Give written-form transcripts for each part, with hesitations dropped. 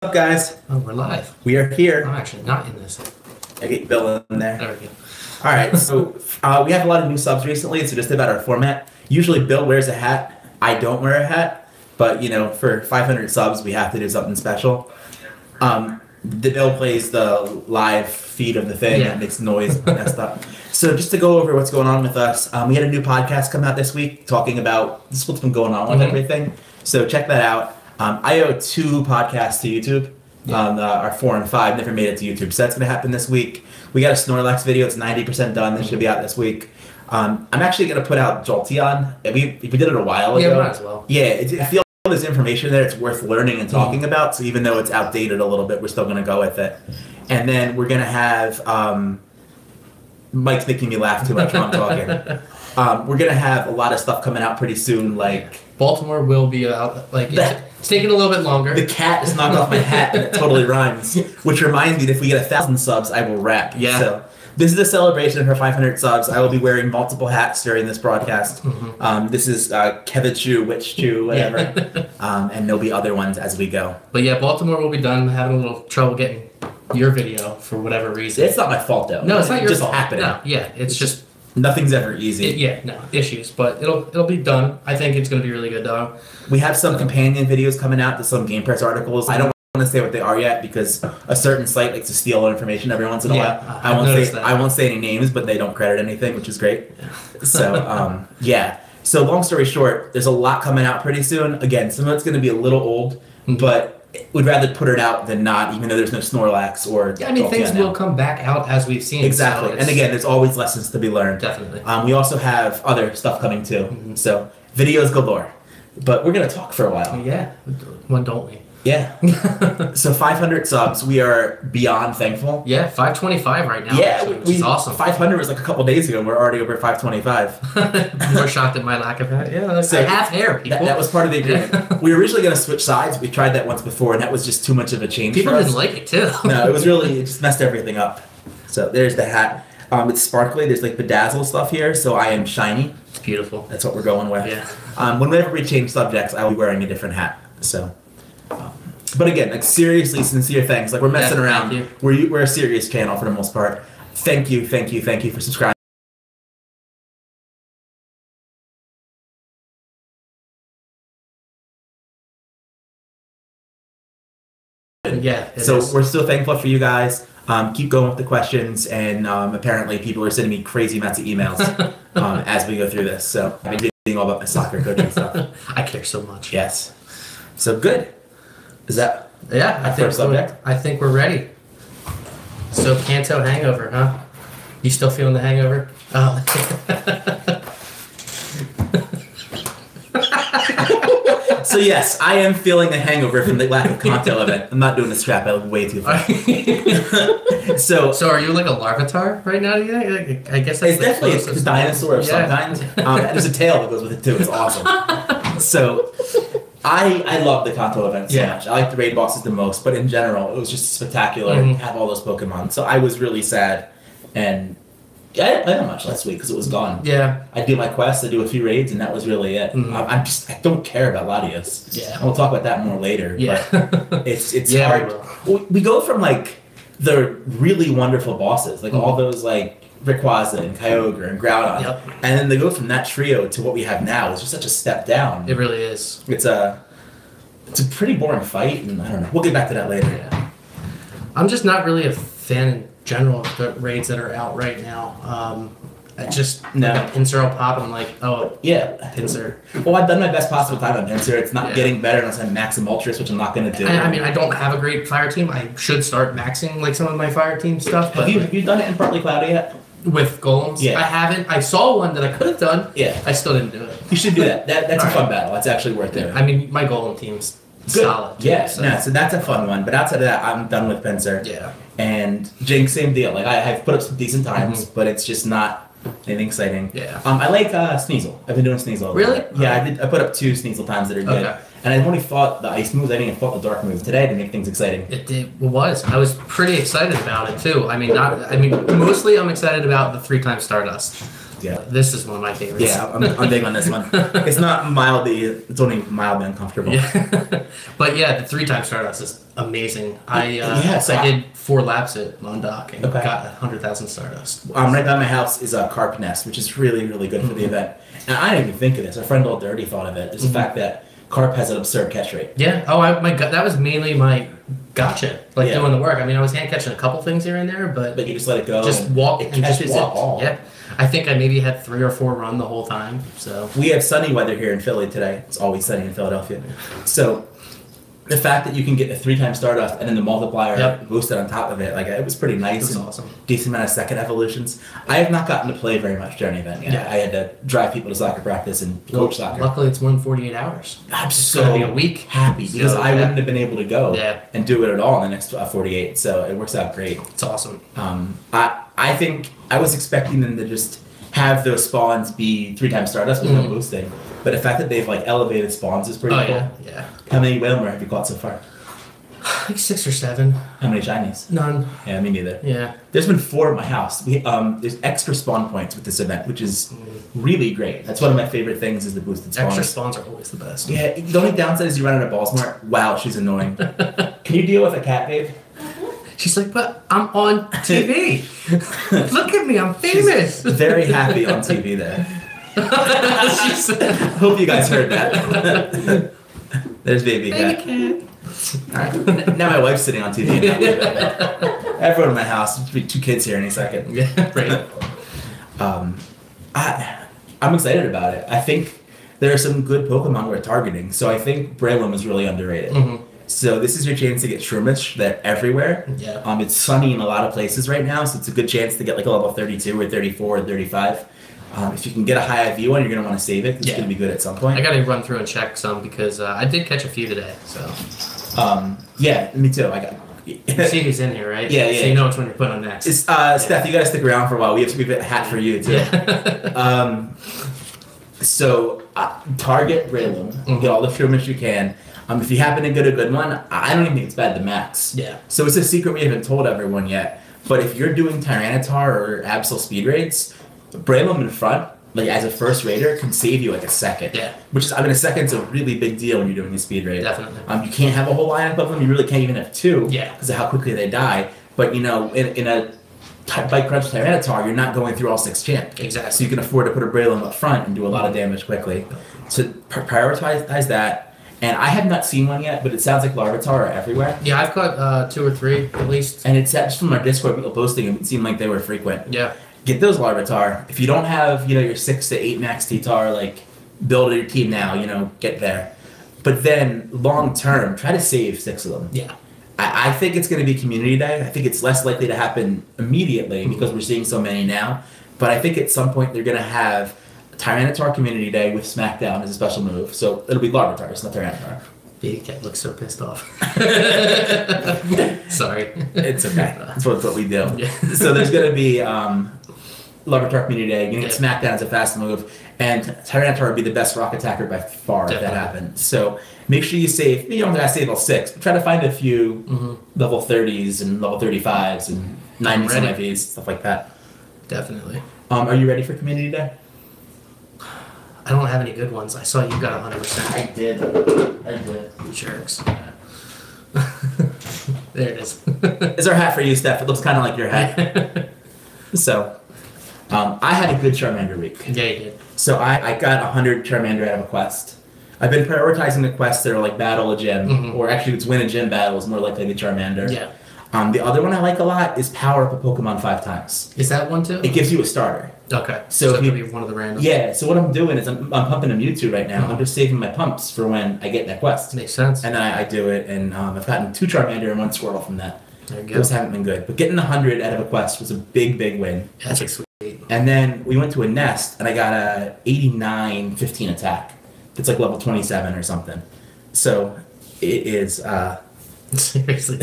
Up, guys? Oh, we're live. We are here. I'm actually not in this. I get Bill in there. There we go. All right, so we have a lot of new subs recently, so just about our format. Usually Bill wears a hat. I don't wear a hat, but, you know, for 500 subs, we have to do something special. The Bill plays the live feed of the thing and makes noise and stuff. So just to go over what's going on with us, we had a new podcast come out this week talking about this is what's been going on with everything. So check that out. I owe 2 podcasts to YouTube. Our 4 and 5 never made it to YouTube, so that's going to happen this week. We got a Snorlax video. It's 90% done. This should be out this week. I'm actually going to put out Jolteon. We did it a while ago. Yeah, might as well. Yeah, I feel there's information there it's worth learning and talking about, so even though it's outdated a little bit, we're still going to go with it. And then we're going to have... Mike's making me laugh too much while I'm talking. We're going to have a lot of stuff coming out pretty soon, like... Baltimore will be out, like, it's taking a little bit longer. The cat is knocked off my hat, and it totally rhymes. Which reminds me that if we get 1,000 subs, I will rap. Yeah. So this is a celebration for 500 subs. I will be wearing multiple hats during this broadcast. This is Kevin Chu, Witch Chu, whatever. And there'll be other ones as we go. But yeah, Baltimore will be done. Having a little trouble getting your video for whatever reason. It's not my fault, though. No, it's not your fault. Just happening. No, yeah, it's just... Nothing's ever easy. Issues, but it'll be done. I think it's going to be really good, though. We have some companion videos coming out to some Game Press articles. I don't want to say what they are yet because a certain site likes to steal everything every once in a while. I won't say any names, but they don't credit anything, which is great. So yeah. So long story short, there's a lot coming out pretty soon. Again, some of it's going to be a little old, but we'd rather put it out than not, even though there's no Snorlax or... Yeah, I mean, things will come back out as we've seen. Exactly. So and again, there's always lessons to be learned. Definitely. We also have other stuff coming too. So videos galore. But we're going to talk for a while. Yeah. When don't we? Yeah. So 500 subs, we are beyond thankful. Yeah, 525 right now. Yeah, which is awesome. 500 was like a couple days ago, and we're already over 525. More shocked at my lack of hair. Yeah, so I have hair, people. That was part of the agreement. We were originally going to switch sides. We tried that once before, and that was just too much of a change People for us. didn't like it, too. No, it just messed everything up. So there's the hat. It's sparkly. There's like bedazzle stuff here, so I am shiny. It's beautiful. That's what we're going with. Yeah. Whenever we change subjects, I will be wearing a different hat. So... But again, like seriously sincere thanks. Like we're messing around. We're a serious channel for the most part. Thank you for subscribing. Yeah. We're still thankful for you guys. Keep going with the questions, and apparently people are sending me crazy amounts of emails as we go through this. So I've been reading all about my soccer coaching stuff. I care so much. Yes. So good. Is that I think we're ready. So Kanto hangover, huh? You still feeling the hangover? Oh. So yes, I am feeling a hangover from the lack of Kanto event. I'm not doing the strap. I look way too far. So are you like a Larvitar right now? Yeah, I guess that's it's definitely a dinosaur of some kind. And there's a tail that goes with it too. It's awesome. So I love the Kanto event so much. I like the raid bosses the most, but in general, it was just spectacular to have all those Pokemon. So I was really sad, and I didn't play that much last week because it was gone. Yeah, I do my quests, I do a few raids, and that was really it. I don't care about Latios. Yeah, and we'll talk about that more later. Yeah, but it's hard. We go from like the really wonderful bosses, like all those like Rayquaza and Kyogre and Groudon, and then they go from that trio to what we have now. It's just such a step down. It really is. It's a pretty boring fight, and I don't know. We'll get back to that later. Yeah. I'm just not really a fan in general of the raids that are out right now. I just Pinsir will pop, and I'm like, oh yeah, Pinsir. Well, I've done my best possible time on Pinsir. It's not getting better unless I max a Moltres, which I'm not going to do. I mean, I don't have a great fire team. I should start maxing like some of my fire team stuff. But have you done it in Partly Cloudy yet? With golems? Yeah. I haven't. I saw one that I could have done. Yeah. I still didn't do it. You should do that. That's a fun battle. That's actually worth it. I mean, my golem team's solid. Yeah. So that's a fun one. But outside of that, I'm done with Pinsir. Yeah. And Jinx, same deal. Like I've put up some decent times, but it's just not anything exciting. Yeah. I like Sneasel. I've been doing Sneasel. Really? Yeah, I put up 2 Sneasel times that are good. Okay. And I've only fought the ice moves. I didn't even fought the dark moves today to make things exciting. It was. I was pretty excited about it too. I mean, mostly I'm excited about the 3 times Stardust. Yeah. This is one of my favorites. Yeah, I'm big on this one. It's not mildly, it's only mildly uncomfortable. Yeah. But yeah, the 3-time Stardust is amazing. I did 4 laps at Mondock and got 100,000 Stardust. Right by my house is a carp nest, which is really, really good for the event. And I didn't even think of this. Our friend Old Dirty thought of it. It's the fact that carp has an absurd catch rate. Yeah. Oh, my God, that was mainly my gotcha. Doing the work. I mean, I was hand catching a couple things here and there, but you just let it go. Just walk it and just catches walk. it all. Yeah. I think I maybe had 3 or 4 run the whole time. So we have sunny weather here in Philly today. It's always sunny in Philadelphia. So the fact that you can get a 3-time Stardust and then the multiplier boosted on top of it, it was pretty nice. It was and awesome. Decent amount of second evolutions. I have not gotten to play very much during the event yet. Yeah. I had to drive people to soccer practice and coach soccer. Luckily, it's 148 hours. I'm It's so gonna be a week. happy because I wouldn't have been able to go and do it at all in the next 48. So it works out great. It's awesome. I think I was expecting them to just have those spawns be 3-time Stardust with no boosting, but the fact that they've elevated spawns is pretty cool. Yeah. How many Whalemore have you caught so far? Like 6 or 7. How many shinies? None. Yeah, me neither. Yeah. There's been 4 at my house. There's extra spawn points with this event, which is really great. That's one of my favorite things is the boosted spawns. Extra spawns are always the best. Yeah, the only downside is you run out of Ballsmart. Wow, she's annoying. Can you deal with a cat, babe? She's like, but I'm on TV. Look at me, I'm famous. She's very happy on TV there. Hope you guys heard that. There's baby cat. All right. Now my wife's sitting on TV. Everyone in my house. There'll be 2 kids here any second. Yeah, right. I'm excited about it. I think there are some good Pokemon we're targeting. So I think Breloom is really underrated. So this is your chance to get Shroomish. They're everywhere. Yeah. It's sunny in a lot of places right now, so it's a good chance to get a level 32 or 34 or 35. If you can get a high IV one, you're going to want to save it. It's going to be good at some point. I got to run through and check some because I did catch a few today. So. Yeah, me too. You see who's in here, right? Yeah. So you know which one you're putting on next. Steph, you got to stick around for a while. We have a hat for you too. Yeah. So target Breloom. Get all the Shroomish you can. If you happen to get a good one, I don't even think it's bad to max. Yeah. So it's a secret we haven't told everyone yet. But if you're doing Tyranitar or Absol speed raids, Breloom in front, as a first raider, can save you a second. Yeah. Which is, a second's a really big deal when you're doing a speed raid. Definitely. You can't have a whole lineup of them. You really can't even have 2. Yeah. Because of how quickly they die. But in a Bite Crunch Tyranitar, you're not going through all 6 champ. Exactly. So you can afford to put a Breloom up front and do a lot of damage quickly. So prioritize that. And I have not seen one yet, but it sounds like Larvitar are everywhere. Yeah, I've caught 2 or 3 at least. And it's just from our Discord people posting them, it seemed like they were frequent. Yeah. Get those Larvitar. If you don't have, your 6 to 8 max T-Tar, build your team now, get there. But then, long term, try to save 6 of them. Yeah. I think it's going to be Community Day. I think it's less likely to happen immediately because we're seeing so many now. But I think at some point they're going to have Tyranitar Community Day with Smackdown as a special move. So it'll be Larvitar, it's not Tyranitar. Baby Cat looks so pissed off. Sorry. It's okay. That's what we do. Yeah. So there's going to be Larvitar Community Day. You can get Smackdown as a fast move. And Tyranitar would be the best rock attacker by far if that happens. So make sure you save, you don't have to save level 6, but try to find a few level 30s and level 35s and 90s IVs, stuff like that. Definitely. Are you ready for Community Day? I don't have any good ones. I saw you got 100%. I did. Jerks. There it is. It's our hat for you, Steph. It looks kind of like your hat. So, I had a good Charmander week. Yeah, you did. So I got 100 Charmander out of a quest. I've been prioritizing the quests that are battle a gym, or actually it's win a gym battle is more likely the Charmander. Yeah. The other one I like a lot is power up a Pokemon 5 times. Is that one too? It gives you a starter. Okay. So that could be one of the random. Yeah, so what I'm doing is I'm pumping a Mewtwo right now. I'm just saving my pumps for when I get that quest. Makes sense. And then I do it, and I've gotten 2 Charmander and 1 Squirtle from that. There you go. Those haven't been good. But getting 100 out of a quest was a big, big win. That's sweet. And then we went to a nest, and I got a 89 15 attack. It's level 27 or something. So it is... Seriously.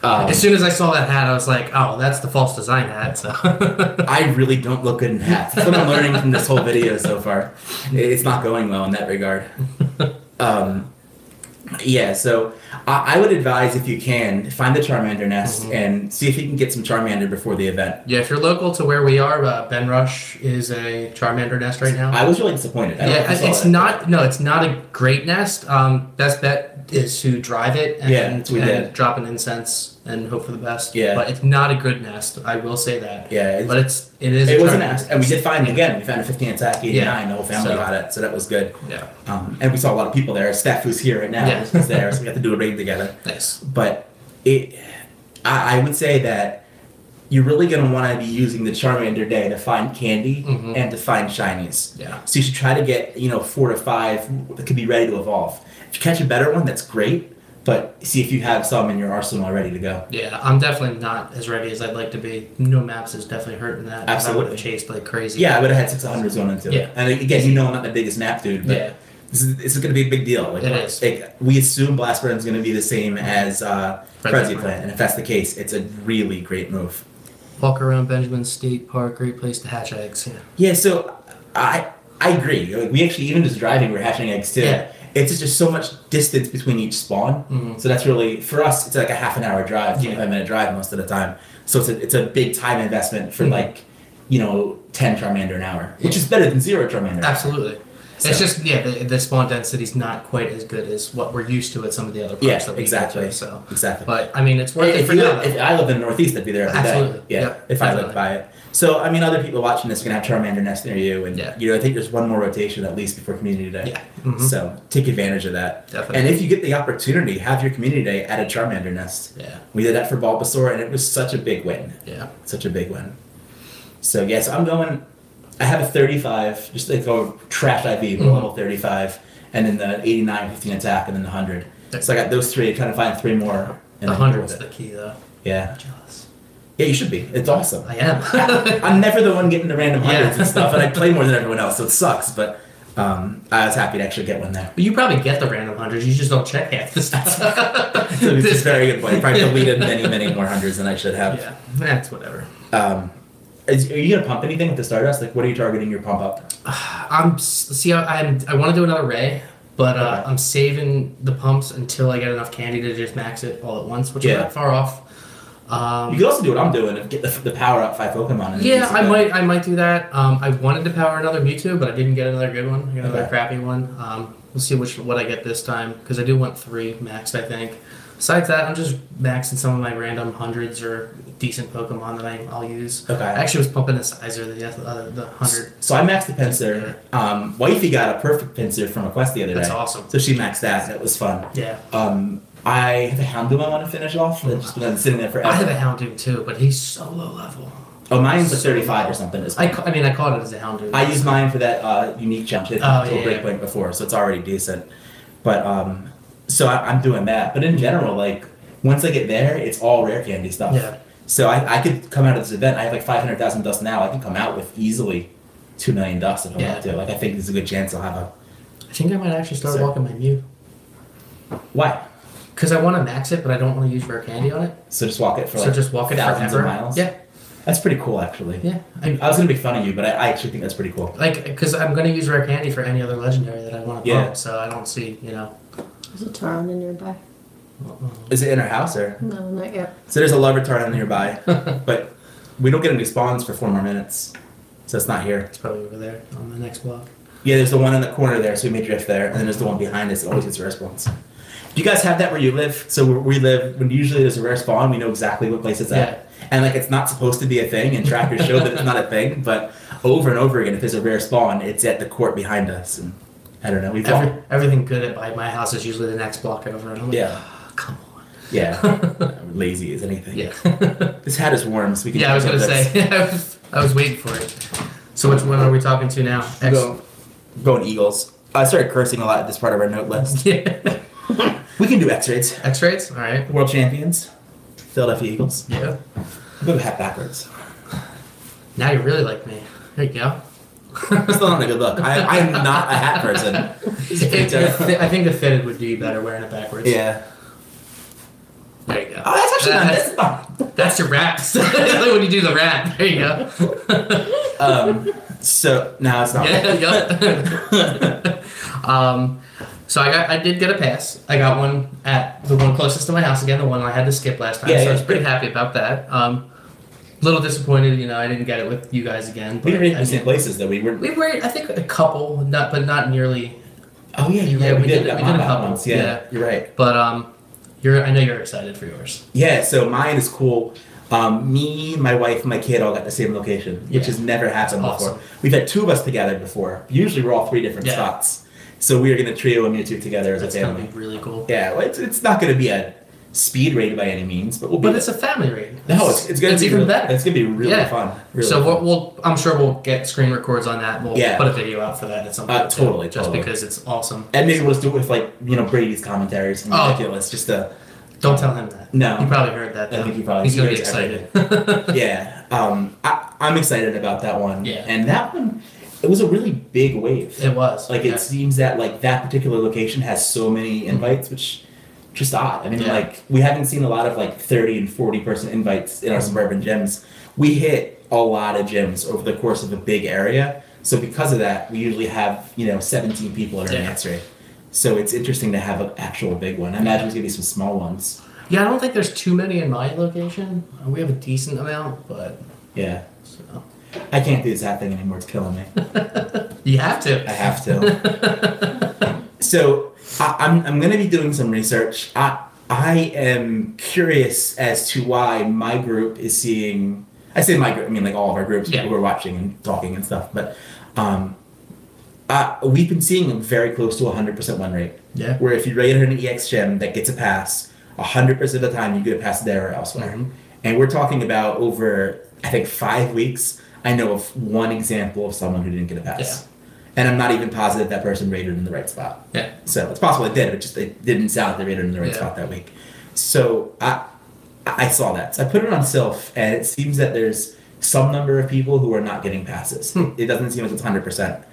As soon as I saw that hat, I was like, oh, that's the false design hat. So I really don't look good in hats. That's what I'm learning from this whole video so far. It's not going well in that regard. Yeah, so I would advise if you can find the Charmander nest Mm-hmm. and see if you can get some Charmander before the event. Yeah, if you're local to where we are, Ben Rush is a Charmander nest right now. I was really disappointed. I don't know if Yeah, you saw it's that. not. No, it's not a great nest. Best bet is to drive it and, Yeah, we did. drop an incense and hope for the best. Yeah. but it's not a good nest. I will say that. Yeah, but it is. it a was a Charmander nest, and we did find it again. We found a 15 attack 89. Yeah. The whole family So- got it, so that was good. Yeah, And we saw a lot of people there. Steph, who's here right now, Yeah. was there, so we got to do a raid together. nice. But I would say that you're really going to want to be using the Charmander day to find candy Mhm. and to find shinies. Yeah. So you should try to get 4 to 5 that could be ready to evolve. If you catch a better one, that's great. But see if you have some in your arsenal ready to go. Yeah, I'm definitely not as ready as I'd like to be. No maps is definitely hurting that. Absolutely. I would have chased like crazy. Yeah, I would have had 600 zone into it. Yeah. And again, I'm not the biggest map dude, but Yeah. this is going to be a big deal. Like, It is. We assume Blast Burn is going to be the same as Frenzy Burn. Plant, and if that's the case, it's a really great move. Walk around Benjamin State Park, great place to hatch eggs. Yeah. Yeah, so I agree. Like, we actually, even just driving, we're hatching eggs too. Yeah. It's just so much distance between each spawn. Mhm. So that's really, for us, it's like a half an hour drive, Yeah. 25-minute drive most of the time. So it's a big time investment for Mhm. like, 10 Charmander an hour, which is better than 0 Charmander. Absolutely. So- It's just the spawn density's not quite as good as what we're used to at some of the other parks Yeah, that we exactly. go to. So, Exactly. but I mean, it's worth it If, for you now. live, if I lived in the Northeast, I'd be there every day. Absolutely. Yeah, Yep, if I lived definitely. by it. So, I mean, other people watching this are going to have Charmander Nest near you. And, Yeah. I think there's one more rotation at least before Community Day. Yeah. Mhm. So, take advantage of that. Definitely. And if you get the opportunity, have your Community Day at a Charmander Nest. Yeah. We did that for Bulbasaur, and it was such a big win. Yeah. Such a big win. So, yes, I have a 35, just like a trash IV, but a Mhm. level 35, and then the 89, 15 attack, and then the 100. So I got those 3, trying to find 3 more. And The then 100's go the with it. key, though. Yeah. I'm jealous. Yeah, you should be. It's awesome. I am. I'm never the one getting the random Yeah. hundreds and stuff, and I play more than everyone else, so it sucks. But I was happy to actually get one there. But you probably get the random 100s. You just don't check half the stuff. So it's a very good point. Probably deleted many, many more hundreds than I should have. Yeah. That's whatever. Are you gonna pump anything with the Stardust? Like, what are you targeting your pump up? I want to do another Ray, but Okay. I'm saving the pumps until I get enough candy to just max it all at once, which Yeah. I'm not far off. You could also do what I'm doing and get the power up 5 Pokemon. And Yeah, use it I then. might do that. I wanted to power another Mewtwo, but I didn't get another good one. I got another Okay. crappy one. We'll see what I get this time because I do want 3 maxed, I think. Besides that, I'm just maxing some of my random hundreds or decent Pokemon that I'll use. Okay. I actually was pumping the Sizer, the 100. So I maxed the Pinsir. Wifey got a perfect Pinsir from a quest the other That's day. awesome. So she maxed that. That was fun. Yeah. I have a Houndoom I want to finish off. That's just been sitting there forever. I have a Houndoom too, but he's so low level. Oh, mine's like 35 or something. I caught it as a Houndoom. I used mine for that unique challenge. It Oh, told yeah. Breakpoint before, so it's already decent. But so I'm doing that. But in general, like once I get there, it's all rare candy stuff. Yeah. So I could come out of this event. I have like 500,000 dust now. I can come out with easily 2 million dust if I Yeah. want to. Like I think there's a good chance I'll have a. I think I might actually start So- walking my Mew. Why? Because I want to max it, but I don't want to use rare candy on it. So just walk it for So like just walk it thousands forever. of miles. Yeah. That's pretty cool, actually. Yeah. I was gonna make fun of you, but I actually think that's pretty cool. Because I'm going to use rare candy for any other legendary that I want to Yeah. pump, so I don't see, There's a Taron nearby. Is it in our house or? No, not yet. So there's a Larvitar nearby, but we don't get any spawns for 4 more minutes, so it's not here. It's probably over there on the next block. Yeah, there's the one in the corner there, so we may drift there, and then there's the one behind us that always gets rare spawns. Do you guys have that where you live? So where we live, when usually there's a rare spawn, we know exactly what place it's at. And like it's not supposed to be a thing, and trackers show that it's not a thing, but over and over again, if there's a rare spawn, it's at the court behind us. And I don't know, we've all, Everything good at my house is usually the next block over. And I'm like, Yeah. "Oh, come on. yeah, we're lazy as anything. Yeah. This hat is warm, so we can. Yeah, I was talk going to about this. say. I was waiting for it. So which one are we talking to now? Going Eagles. I started cursing a lot at this part of our note list. Yeah. We can do X-rays. X-rays? All right. World champions, Philadelphia Eagles. Yeah. Move the hat backwards. Now you really like me. There you go. Still not a good look. I'm not a hat person. I think the fitted would do you better wearing it backwards. Yeah. There you go. Oh, that's actually not. That's not. That's your raps. Like when you do the rap. There you go. So now it's not. Yeah. So I did get a pass. I got one at the one closest to my house again, the one I had to skip last time. Yeah, so yeah, I was pretty happy about that. Little disappointed, I didn't get it with you guys again. We But were in the same places though. We were. I think a couple, but not nearly. Oh yeah, you're Yeah, right. we did that a Monmouth couple. once. Yeah, Yeah. you're right. But I know you're excited for yours. Yeah, so mine is cool. Me, my wife, and my kid all got the same location, which Yeah. has never happened That's before. awesome. We've had 2 of us together before. Usually we're all 3 different Yeah. spots. So we are going to trio a Mewtwo together as That's a gonna family. be really cool. Yeah, well, it's not going to be a speed raid by any means, but we'll be. But it's a family raid. no, it's going to be even real- better. It's going to be really Yeah. fun. Really So fun. I'm sure we'll get screen records on that. We'll Yeah. put a video out for that at some point. too, Totally, just totally. because it's awesome. And maybe we'll just do it with Brady's commentaries and Oh. ridiculous. Just to Don't tell him that. No. You probably heard that. I Though. think he probably- He's gonna he be hears excited. yeah. I'm excited about that one. Yeah. And that one, it was a really big wave. It was. Like yeah. it seems that that particular location has so many invites, which just odd. I mean, Yeah. we haven't seen a lot of 30 and 40 person invites in our suburban gyms. We hit a lot of gyms over the course of a big area, so because of that, we usually have 17 people in our Yeah. dance rate. So it's interesting to have an actual big one. I imagine there's gonna be some small ones. Yeah, I don't think there's too many in my location. We have a decent amount, but Yeah, so. I can't do this app thing anymore. It's killing me. You have to. I have to. So I'm going to be doing some research. I am curious as to why my group is seeing. I say my group. I mean all of our groups. Yeah. People who are watching and talking and stuff. But we've been seeing a very close to 100% win rate. Yeah. Where if you raid an EX gym that gets a pass, 100% of the time you get a pass there or elsewhere. Mhm. And we're talking about over I think 5 weeks. I know of one example of someone who didn't get a pass. Yeah. And I'm not even positive that person rated in the right spot. Yeah. So it's possible they did, but it didn't sound like they rated in the right Yeah. spot that week. So I saw that. So I put it on Sylph, and it seems that there's some number of people who are not getting passes. It doesn't seem like it's 100%.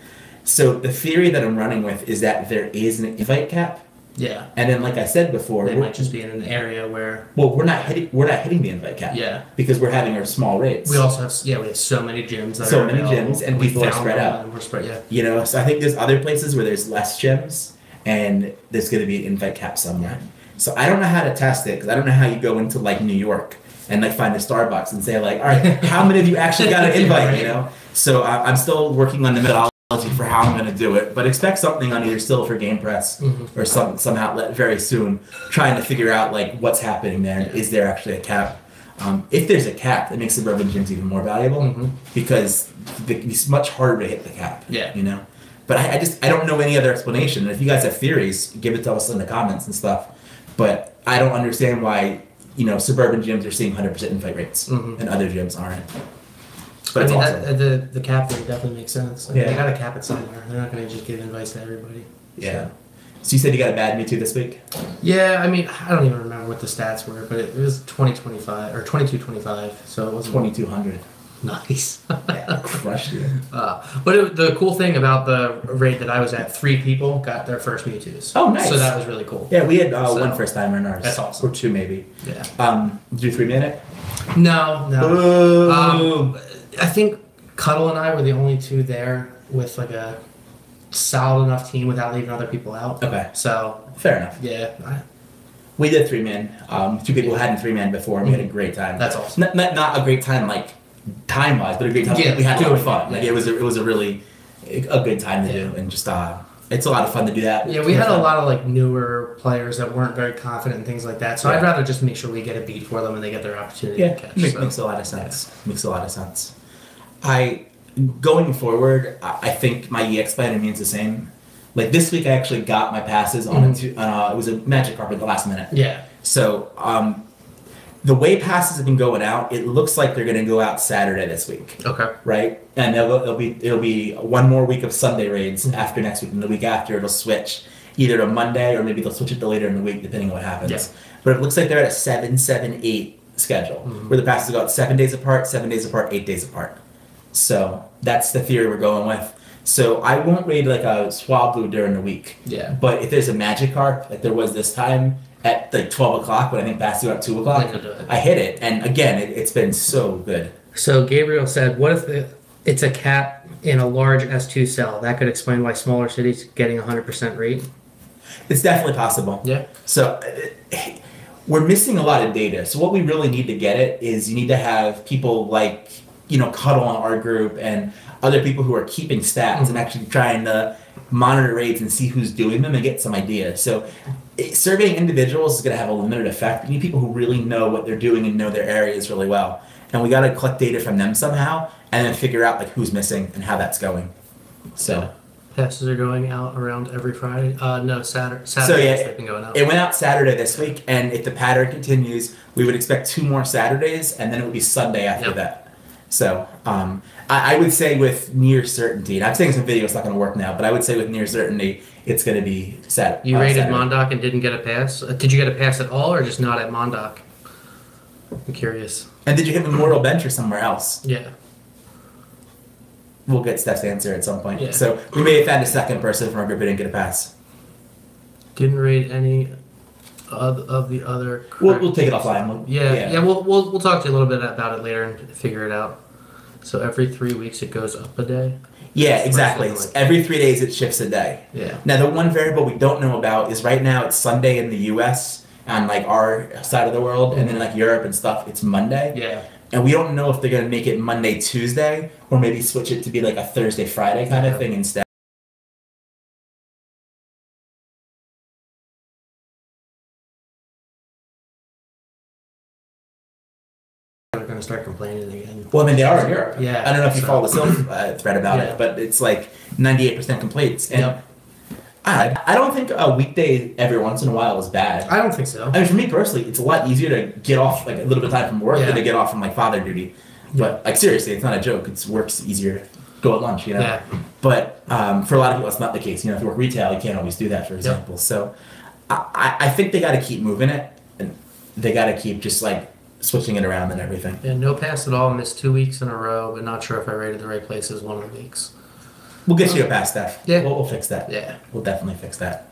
So the theory that I'm running with is that there is an invite cap. Yeah. And then, like I said before, They might just be in an area where. we're not hitting the invite cap. Yeah. Because we're having our small rates. We also have we have so many gyms. That So are many available. gyms, and We people are found spread them, out. and we're spread. Yeah. So I think there's other places where there's less gyms, and there's going to be an invite cap somewhere. So I don't know how to test it, because I don't know how you go into New York and find a Starbucks and say all right, how many of you actually got an invite? Right. So I'm still working on the methodology for how I'm going to do it, but expect something on either still for Game Press or some outlet very soon, trying to figure out what's happening there. Yeah. Is there actually a cap? If there's a cap, that makes suburban gyms even more valuable because it's much harder to hit the cap. Yeah. But I don't know any other explanation. And if you guys have theories, give it to us in the comments and stuff. But I don't understand why suburban gyms are seeing 100% invite rates and other gyms aren't. But it's awesome. The cap rate definitely makes sense. Yeah. They got to cap it somewhere. They're not going to just give invites to everybody. Yeah. So you said you got a bad Mewtwo this week? Yeah, I mean, I don't even remember what the stats were, but it was 2025 or 2225, so it wasn't 2,200. nice. Yeah, crushed you. But the cool thing about the raid that I was at, 3 people got their first Mewtwo's. Oh, nice. So that was really cool. Yeah, we had So, one first timer in ours. that's awesome. Or 2 maybe. Yeah. Did you 3-minute? No. I think Cuddle and I were the only 2 there with a solid enough team without leaving other people out. Okay. So Fair enough. yeah, We did 3-man. 2 people who hadn't 3-man before, and we had a great time. that's awesome. Not a great time time wise, but a great time. Yeah, We had a lot of doing fun. it, It was a really a good time to Yeah. do, and just it's a lot of fun to do that. Yeah, we had a lot of newer players that weren't very confident and things like that. So Yeah. I'd rather just make sure we get a beat for them and they get their opportunity Yeah, to catch. makes a lot of sense. Makes a lot of sense. Going forward, I think my EX plan remains the same. This week, I actually got my passes on it was a Magic Carpet at the last minute. Yeah. So the way passes have been going out, it looks like they're going to go out Saturday this week, Okay. right? And it'll be one more week of Sunday raids after next week, and the week after it'll switch either to Monday or maybe they'll switch it to later in the week depending on what happens. Yeah. But it looks like they're at a 7-7-8 schedule where the passes go out 7 days apart, 8 days apart. So that's the theory we're going with. So I won't raid a Swablu during the week. Yeah. But if there's a Magikarp, like there was this time at 12 o'clock, when I think passes go out 2 o'clock, They could do it. I hit it. And again, it's been so good. So Gabriel said, what if it's a cap in a large S2 cell? That could explain why smaller cities getting 100% rate. It's definitely possible. Yeah. So we're missing a lot of data. So what we really need to get it is you need to have people like, Cuddle on our group and other people who are keeping stats and actually trying to monitor raids and see who's doing them and get some ideas. So surveying individuals is going to have a limited effect. You need people who really know what they're doing and know their areas really well. And we got to collect data from them somehow and then figure out like who's missing and how that's going. So passes are going out around every Friday. No, Saturday. So yeah, they've been going out. It went out Saturday this week, and if the pattern continues, we would expect 2 more Saturdays, and then it would be Sunday after that. So I would say with near certainty, and I'm saying some video is not going to work now, but I would say with near certainty, it's going to be Saturday. You raided Mondoc and didn't get a pass? Did you get a pass at all, or just not at Mondoc? I'm curious. And did you hit Memorial Bench or somewhere else? Yeah. We'll get Steph's answer at some point. Yeah. So we may have found a second person from our group who didn't get a pass. Didn't raid any of the other. We'll take it offline. We'll talk to you a little bit about it later and figure it out. So every 3 weeks it goes up a day. Yeah, exactly. Every 3 days it shifts a day. Yeah. Now the one variable we don't know about is right now it's Sunday in the U.S. on like our side of the world, and then like Europe and stuff, it's Monday. Yeah. And we don't know if they're gonna make it Monday, Tuesday, or maybe switch it to be like a Thursday, Friday kind of thing instead. They're gonna start complaining again. Well, I mean, they are in Europe. Yeah. I don't know if you follow the Silk thread about it, but it's like 98% complaints. And I don't think a weekday every once in a while is bad. I don't think so. I mean, for me personally, it's a lot easier to get off like a little bit of time from work than to get off from like father duty. But like seriously, it's not a joke. It's work's easier. Go at lunch, Yeah. But for a lot of people, it's not the case. If you work retail, you can't always do that, for example. So I think they got to keep moving it, and they got to keep just like switching it around and everything. Yeah, no pass at all. Missed 2 weeks in a row, but not sure if I rated the right places one of the weeks. We'll get you a pass, Steph. Yeah. We'll fix that. Yeah. We'll definitely fix that.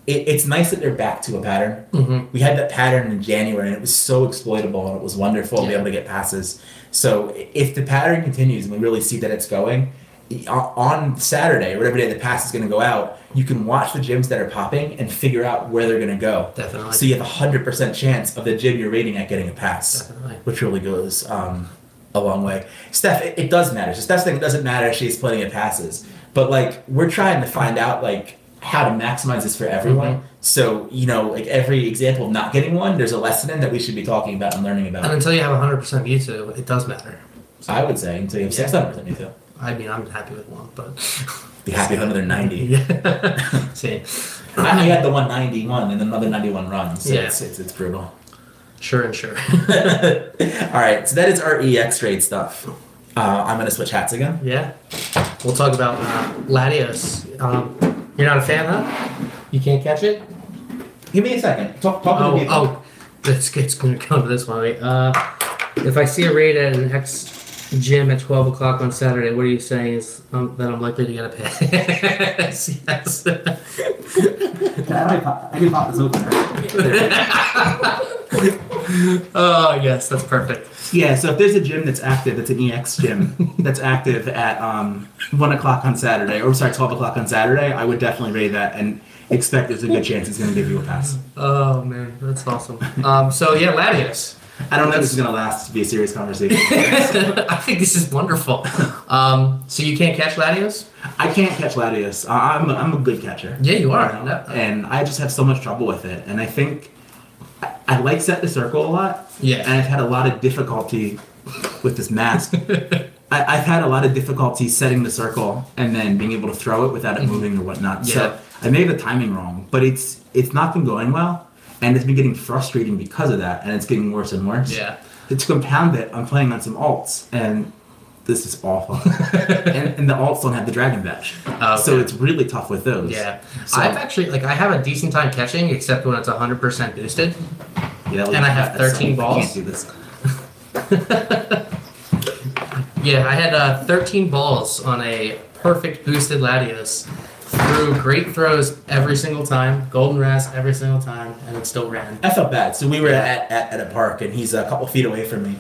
It's nice that they're back to a pattern. Mm-hmm. We had that pattern in January, and it was so exploitable, and it was wonderful to be able to get passes. So if the pattern continues, and we really see that it's going, on Saturday, or whatever day the pass is going to go out, you can watch the gyms that are popping and figure out where they're going to go. Definitely. So you have a 100% chance of the gym you're rating at getting a pass. Definitely. Which really goes a long way. Steph, it does matter. So Steph's thing, it doesn't matter if she's plenty of passes. But, like, we're trying to find out, like, how to maximize this for everyone. Mm-hmm. So, like, every example of not getting one, there's a lesson in that we should be talking about and learning about. And until you have 100% view to, it does matter. So I would say until you have 600% view to. I mean, I'm happy with one, but... Be happy with another 90. Yeah. See. I had the 191 and another 91 runs. So Yeah. It's brutal. Sure and sure. All right, so that is our EX trade stuff. I'm going to switch hats again. Yeah. We'll talk about Latios. You're not a fan, huh? You can't catch it? Give me a second. Talk to me. It's going to come to this one. Wait. If I see a raid at an X gym at 12 o'clock on Saturday, what are you saying is that I'm likely to get a pass? Yes. I can pop this open. Oh, yes, that's perfect. Yeah, so if there's a gym that's active, it's an EX gym that's active at 1 o'clock on Saturday, or sorry, 12 o'clock on Saturday, I would definitely raid that and expect there's a good chance it's going to give you a pass. Oh, man, that's awesome. So, yeah, Latios. I don't know if this is going to last to be a serious conversation. I think this is wonderful. So you can't catch Latios? I can't catch Latios. I'm a good catcher. Yeah, you are. And I just have so much trouble with it. And I think I like Set the Circle a lot. Yeah. And I've had a lot of difficulty with this mask. I've had a lot of difficulty setting the circle and then being able to throw it without it moving or whatnot. Yeah. So I may have the timing wrong, but it's not been going well. And it's been getting frustrating because of that, and it's getting worse and worse. Yeah. To compound it, I'm playing on some alts, and this is awful. and the alts don't have the Dragon Badge. Okay. So it's really tough with those. Yeah. So, I've actually, I have a decent time catching, except when it's 100% boosted. Yeah, and I have 13 balls. I can't do this. Yeah, I had 13 balls on a perfect boosted Latios. Threw great throws every single time, golden ras every single time, and it still ran. I felt bad. So we were at a park, and he's a couple feet away from me.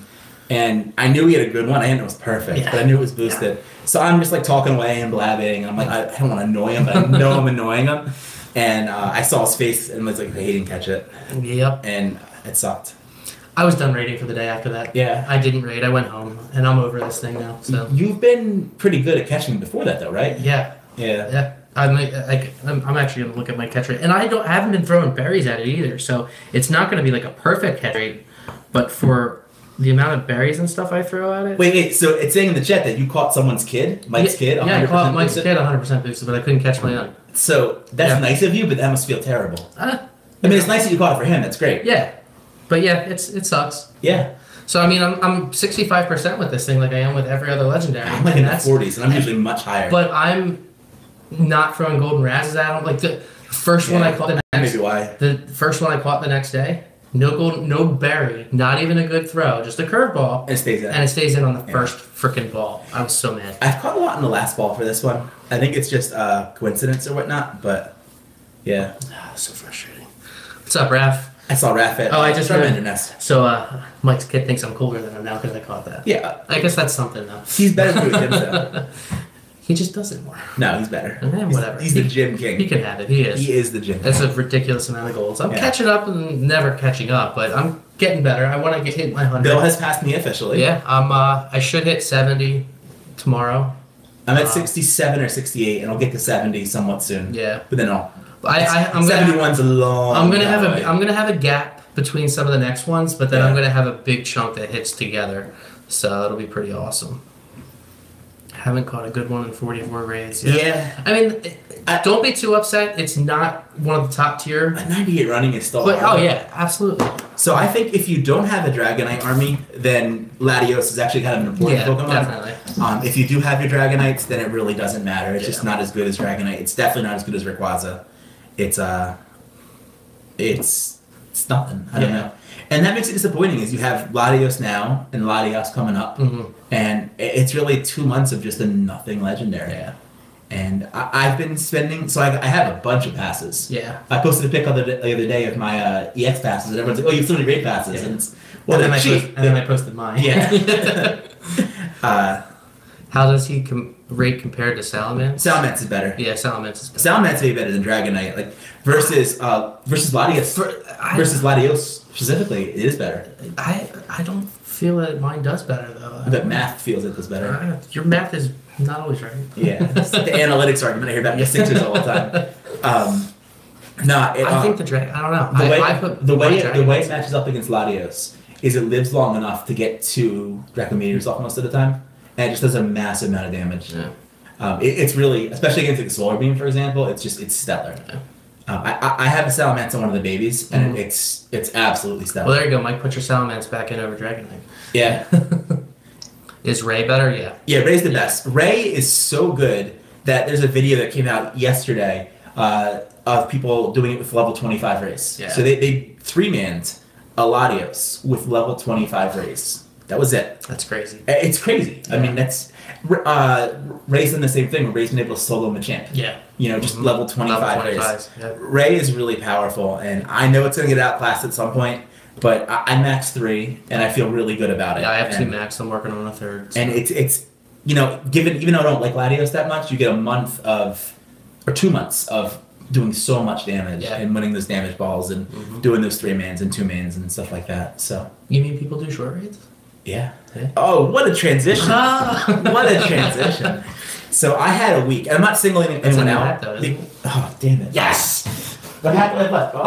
And I knew he had a good one. I didn't know it was perfect, but I knew it was boosted. So I'm just like talking away and blabbing. And I'm like, I don't want to annoy him, but I know I'm annoying him. and I saw his face and was like, he didn't catch it, Yep. and it sucked. I was done raiding for the day after that. Yeah. I didn't raid. I went home, and I'm over this thing now. So You've been pretty good at catching before that, though, right? yeah, Yeah. yeah. I'm actually gonna look at my catch rate, and I haven't been throwing berries at it either. So it's not gonna be like a perfect catch rate, but for the amount of berries and stuff I throw at it. Wait. So it's saying in the chat that you caught someone's kid, Mike's kid. Yeah, I caught 100% Mike's boosted? kid 100% boosted, but I couldn't catch my own. So that's Yeah. nice of you, but that must feel terrible. Uh, I mean, it's nice that you caught it for him. That's great. yeah, but yeah, it sucks. Yeah. So I mean, I'm 65% with this thing, like I am with every other legendary. I'm like in the 40s, and I'm usually much higher. But I'm not throwing golden razzes at them. Like the first one I caught maybe why. the first one I caught the next day, no berry, not even a good throw, just a curveball, It stays in. and it stays in on the Yeah. first freaking ball. I was so mad. I've caught a lot in the last ball for this one. I think it's just coincidence or whatnot, but yeah. So frustrating. What's up, Raph? I saw Raph at Oh, I just Charmander read- Nest. So Mike's kid thinks I'm cooler than him now because I caught that. Yeah, I guess that's something though. he's better than Jim, though. He just does it more. No, he's better. Whatever. He's the gym He king. can have it. He is. He is the gym That's king. a ridiculous amount of goals. I'm Yeah. catching up and never catching up, but I'm getting better. I want to hit my 100. Bill has passed me officially. Yeah, I should hit 70 tomorrow. I'm at 67 or 68, and I'll get to 70 somewhat soon. Yeah, But then I'll. I'm 71's a long. I'm gonna have way. I'm gonna have a gap between some of the next ones, but then I'm Yeah. gonna have a big chunk that hits together, so it'll be pretty awesome. Haven't caught a good one in 44 raids yet. Yeah. I mean, don't be too upset. It's not one of the top tier. A 98 running is still But hard. oh yeah, absolutely. So I think if you don't have a Dragonite army, then Latios is actually kind of an important Yeah, Pokemon. definitely. If you do have your Dragonites, then it really doesn't matter. It's just Yeah. not as good as Dragonite. It's definitely not as good as Rayquaza. It's nothing. I don't Yeah. know. And that makes it disappointing is you have Latios now and Latios coming up, Mhm. and it's really 2 months of just a nothing legendary. Yeah. And I've been spending, so I have a bunch of passes. Yeah. I posted a pic the other day of my EX passes, and everyone's like, "Oh, you have so many raid passes," Yeah. and it's well, and, then they're cheap. and then I posted mine. Yeah. How does he rate compared to Salamence? Salamence is better. Yeah, Salamence is better. Salamence may be better than Dragonite, like versus Latios versus Latios specifically, it is better. I don't feel that mine does better though. But math feels it does better. Your math is not always right. Yeah, it's the analytics argument I hear about the Sixers all the time. I think I don't know. The way I put the way Dragon it Balls- matches up against Latios is it lives long enough to get 2 Dracometers off most of the time, and it just does a massive amount of damage. Yeah. It's really, especially against like Solar Beam, for example, it's stellar. Yeah. I have a Salamence on one of the babies, and Mhm. it's absolutely stellar. Well, there you go, Mike. Put your Salamence back in over Dragonite. Yeah, Is Ray better? Yeah. yeah. Ray's the best. Ray is so good that there's a video that came out yesterday of people doing it with level 25 Rays. Yeah. So they 3-manned Latios with level 25 Rays. That was it. That's crazy. It's crazy. I Yeah. mean, that's Ray's done the same thing. Where Ray's been able to solo Machamp. Yeah. You know, just Mhm. level 25 Rays. 25s, yeah. Ray is really powerful, and I know it's going to get outclassed at some point, but I max 3, and I feel really good about it. Yeah, I have 2 and, max. I'm working on a third. So. And it's you know, even though I don't like Latios that much, you get a month or 2 months of doing so much damage Yeah. and winning those damage balls and Mhm. doing those 3-mans and 2-mans and stuff like that. So You mean people do short raids? yeah. Yeah. Oh, what a transition! What a transition! So I had a week. And I'm not singling It's anyone a out. hat, though, isn't it? Oh, damn it! Yes! What happened left? Oh.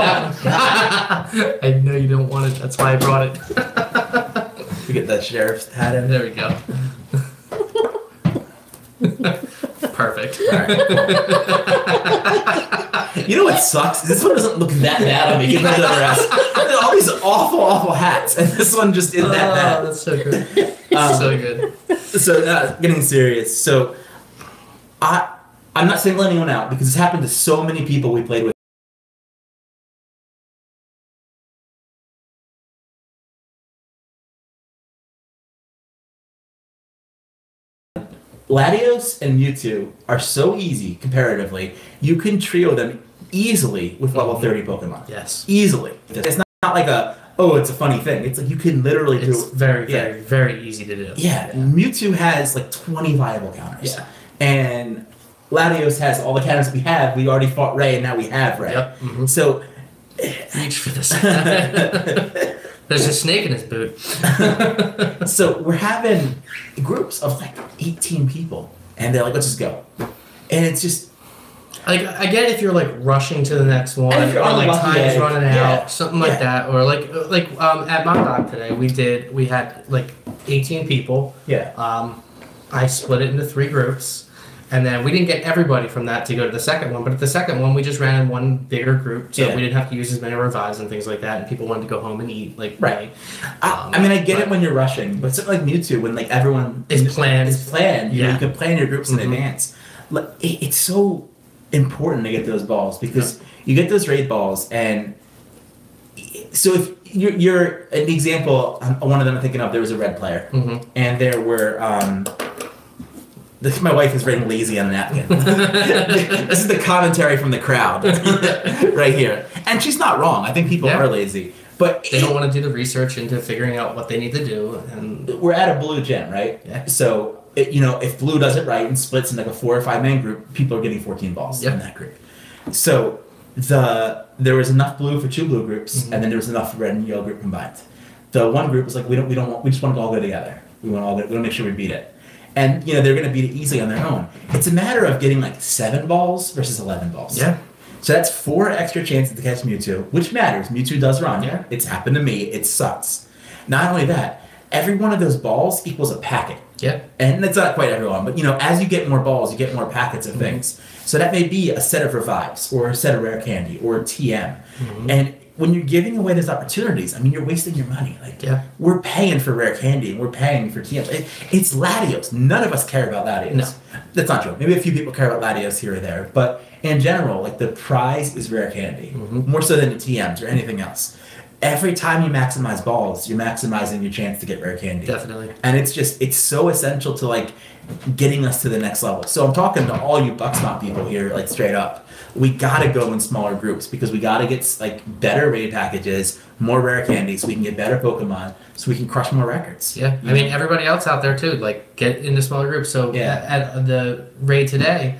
I know you don't want it. That's why I brought it. We get the sheriff's hat in. There we go. Perfect. You know what sucks? This one doesn't look that bad on me compared to the rest. There's all these awful, awful hats, and this one just isn't that Oh, bad. that's so good. Um, So good. So, getting serious. So, I'm not singling anyone out because this happened to so many people we played with. Latios and Mewtwo are so easy comparatively. You can trio them easily with level 30 Pokemon. Yes. Easily. It's not like it's a funny thing. It's like you can literally It's do very, yeah. very, very easy to do. Yeah, Mewtwo has like 20 viable counters. Yeah. And Latios has all the counters we have. We already fought Ray, and now we have Ray. Yep. Mhm. So Reach for this. There's a snake in his boot. so we're having groups of like 18 people, and they're like, let's just go. And it's just, Like, I get if you're like rushing to the next one, And if you're or on the like lucky time's egg, running yeah. out, something like Yeah. that, or like at Montauk today, we had like 18 people. yeah. I split it into 3 groups, and then we didn't get everybody from that to go to the second one. But at the second one, we just ran in one bigger group, so Yeah. we didn't have to use as many revives and things like that. And people wanted to go home and eat, like Right. I mean, I get it but- when you're rushing, but something like Mewtwo, when like everyone It's planned. is planned, you know, Yeah. you can plan your groups in Mhm. advance. Like, it's so important to get those balls because you get those raid balls, and so if you're an example, one of them I'm thinking of, there was a red player, Mhm. and there were my wife is writing lazy on a napkin. This is the commentary from the crowd right here, and she's not wrong. I think people Yeah. are lazy, but They don't want to do the research into figuring out what they need to do, and we're at a blue gym, right? Yeah. So, if blue does it right and splits in like a 4 or 5 man group, people are getting 14 balls Yeah. in that group. So, there was enough blue for 2 blue groups, Mhm. and then there was enough red and yellow group combined. The one group was like, we just want to all go together. We want to make sure we beat it. And they're going to beat it easily on their own. It's a matter of getting like 7 balls versus 11 balls. yeah, So that's 4 extra chances to catch Mewtwo, which matters. Mewtwo does run. Yeah. It's happened to me. It sucks. Not only that, every one of those balls equals a packet. yeah, And that's not quite everyone, but as you get more balls, you get more packets of Mm-hmm. things. So that may be a set of revives, or a set of rare candy, or a TM. Mhm. And when you're giving away those opportunities, I mean, you're wasting your money. Like, Yeah. we're paying for rare candy, and we're paying for TMs. It's Latios. None of us care about Latios. No. That's not true. Maybe a few people care about Latios here or there, but in general, like, the prize is rare candy, Mhm. more so than the TMs or anything else. Every time you maximize balls, you're maximizing your chance to get rare candy. definitely. And it's so essential to like getting us to the next level. So I'm talking to all you Bucksmont people here, like straight up. We gotta go in smaller groups because we gotta get like better raid packages, more rare candy, so we can get better Pokemon, so we can crush more records. Yeah, I mean everybody else out there too. Like get into smaller groups. So Yeah. at the raid today,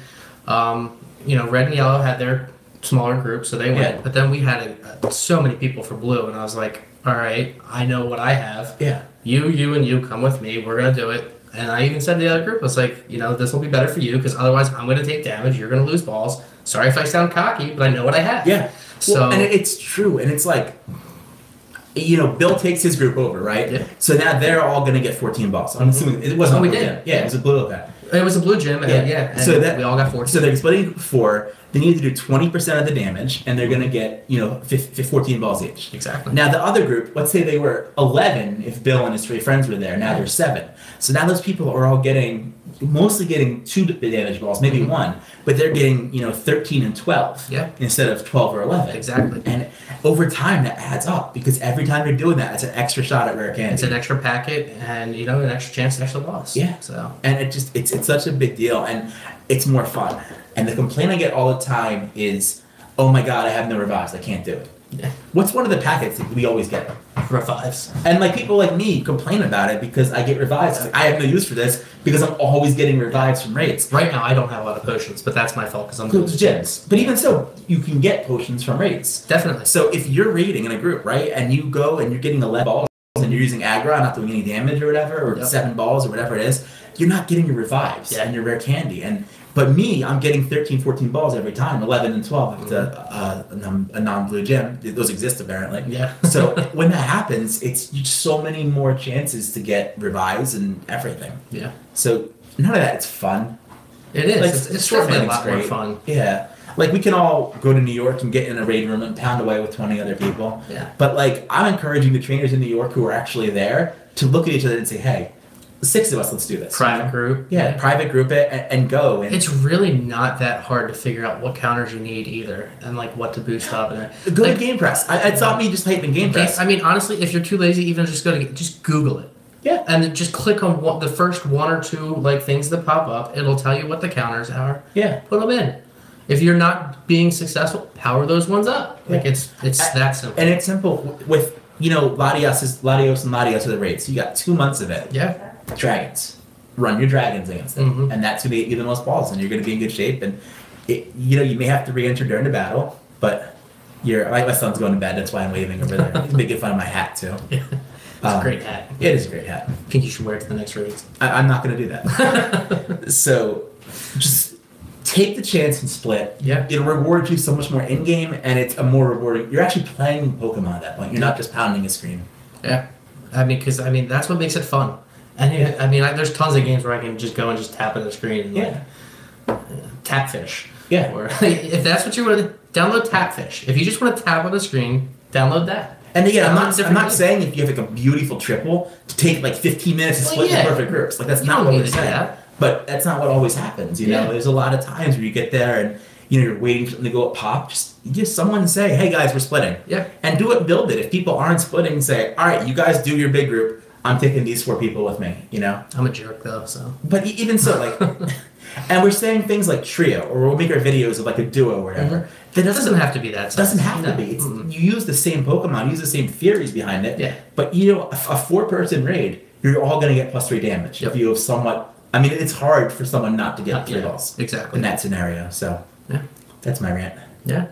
red and yellow had their smaller group, so they went. Yeah. But then we had so many people for blue, and I was like, all right, I know what I have. Yeah. You, and you come with me. We're gonna do it. And I even said to the other group, I was like, this will be better for you because otherwise I'm gonna take damage. You're gonna lose balls. Sorry if I sound cocky, but I know what I have. Yeah. So Well, and it's true, and it's like, Bill takes his group over, right? Yeah. So now they're all gonna get 14 balls. I'm assuming it wasn't. Oh, we a blue did. gym. Yeah, it was a blue okay. it was a blue gym. And, Yeah. and So that- we all got 14. So they're splitting 4. They need to do 20% of the damage, and they're gonna get 14 balls each. exactly. Now the other group, let's say they were 11 if Bill and his 3 friends were there. Now they're 7. So now those people are all mostly getting 2 damage balls, maybe Mhm. 1, but they're getting 13 and 12 Yeah. instead of 12 or 11. Exactly. And over time that adds up because every time you're doing that, it's an extra shot at rare candy. It's an extra packet and an extra chance, extra loss. Yeah. So And it's such a big deal, and it's more fun. And the complaint I get all the time is, oh my god, I have no revives, I can't do it. yeah. What's one of the packets that we always get? Revives. And like people like me complain about it because I get revives. Like, I have no use for this because I'm always getting revives from raids. Right now I don't have a lot of potions, but that's my fault because I'm Those gyms. But even so, you can get potions from raids. Definitely. So if you're raiding in a group, right, and you go and you're getting 11 balls and you're using aggro, not doing any damage or whatever, or Yep. 7 balls or whatever it is, you're not getting your revives Yeah. and your rare candy. But me, I'm getting 13, 14 balls every time, 11 and 12 if it's a non-blue gym. Those exist apparently. Yeah. So when that happens, it's so many more chances to get revives and everything. Yeah. So none of that. It's fun. It is. Like, It's definitely a Fortnite's lot more great. fun. Yeah. Like we can all go to New York and get in a raid room and pound away with 20 other people. Yeah. But like I'm encouraging the trainers in New York who are actually there to look at each other and say, hey, the 6 of us, let's do this. Private group. Yeah, private group it and go. And It's really not that hard to figure out what counters you need either, and like what to boost up. And go like, to Game Press. It's not me just typing Game Press. I mean, honestly, if you're too lazy, even just just Google it. Yeah. And then just click on the first 1 or 2 like things that pop up. It'll tell you what the counters are. Yeah. Put them in. If you're not being successful, power those ones up. Like Yeah. it's that simple. And it's simple with Latios and Latios are the raids. So you got 2 months of it. Yeah. Dragons. run your dragons against it, Mhm. and that's going to get you the most balls, and you're going to be in good shape. And you may have to re-enter during the battle, but my son's going to bed. That's why I'm waving over there. He's making fun of my hat too. It's a great hat. It is a great hat. I think you should wear it to the next race. I'm not going to do that. So just take the chance and split. Yeah. It'll reward you so much more in game, and it's a more rewarding. You're actually playing Pokemon at that point. You're not just pounding a screen. Yeah. Because that's what makes it fun. And there's tons of games where I can just go and just tap at the screen and tap fish. Yeah. Or if that's what you want to download, Tapfish. If you just want to tap on the screen, download that. And again, I'm Download not saying if you have like a beautiful triple to take like 15 minutes to split the perfect groups. Like that's You not don't what need we're to do saying. that. But that's not what always happens. You know, Yeah. there's a lot of times where you get there and you're waiting for them to go up pop. Just someone say, hey guys, we're splitting. Yeah. And do it, build it. If people aren't splitting, say, all right, you guys do your big group. I'm taking these 4 people with me. You know. I'm a jerk though, so. But even so, like, and we're saying things like trio, or we'll make our videos of like a duo or whatever. Mhm. That It doesn't have to be that. doesn't have No. to be. Mm-mm. You use the same Pokemon, use the same theories behind it. Yeah. But a 4-person raid, you're all going to get +3 damage. Yep. If you have somewhat, I mean, it's hard for someone not to get 3 balls Exactly. in that scenario. So Yeah. that's my rant. Yeah.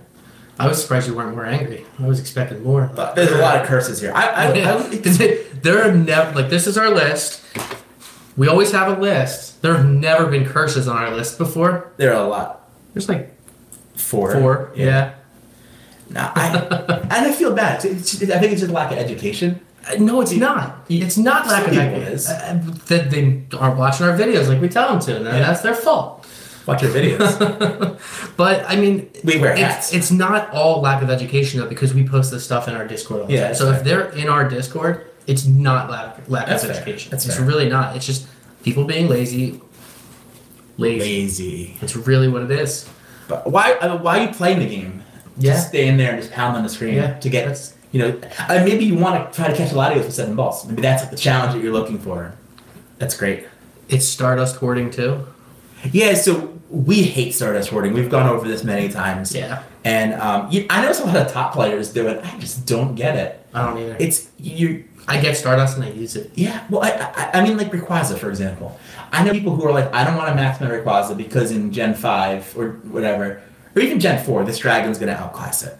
I was surprised you weren't more angry. I was expecting more. But there's a lot of curses here. There are never this is our list. We always have a list. There have never been curses on our list before. there are a lot. There's like 4. 4. Yeah. No, and I feel bad. I think it's just lack of education. No, it's not. It's not lack of Some people education. is. That they aren't watching our videos like we tell them to, and that's their fault. Watch your videos. But I mean, We wear hats. it's not all lack of education though, because we post this stuff in our Discord all the Yeah, time. that's So fair. if they're in our Discord, it's not lack That's of fair. education. That's It's fair. really not. It's just people being lazy. Lazy. It's really what it is. But why are you playing the game? Yeah. Just stay in there and just pound on the screen Yeah, to get, that's- maybe you want to try to catch a Latios with 7 balls. Maybe that's like the challenge that you're looking for. That's great. It's Stardust hoarding too. Yeah, so we hate Stardust hoarding. We've gone over this many times. Yeah. And I know some of the top players do it. I just don't get it. I don't either. It's you. I get Stardust and I use it. Yeah, well, I mean, like Rayquaza, for example. I know people who are like, I don't want to max my Rayquaza because in Gen 5 or whatever, or even Gen 4, this dragon's going to outclass it.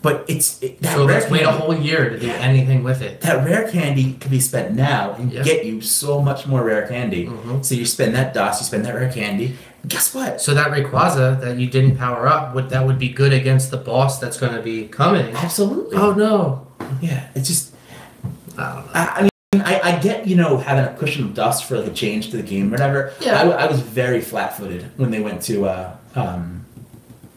But that So rare let's wait a candy- whole year to do anything with it. That rare candy can be spent now and Yeah. get you so much more rare candy. Mhm. So you spend that dust, you spend that rare candy. Guess what? So that Rayquaza that you didn't power up, that would be good against the boss that's going to be coming. Absolutely. Oh no. Yeah, it's just. I don't know. I mean, I get having a cushion of dust for like a change to the game or whatever. Yeah. I was very flat-footed when they went to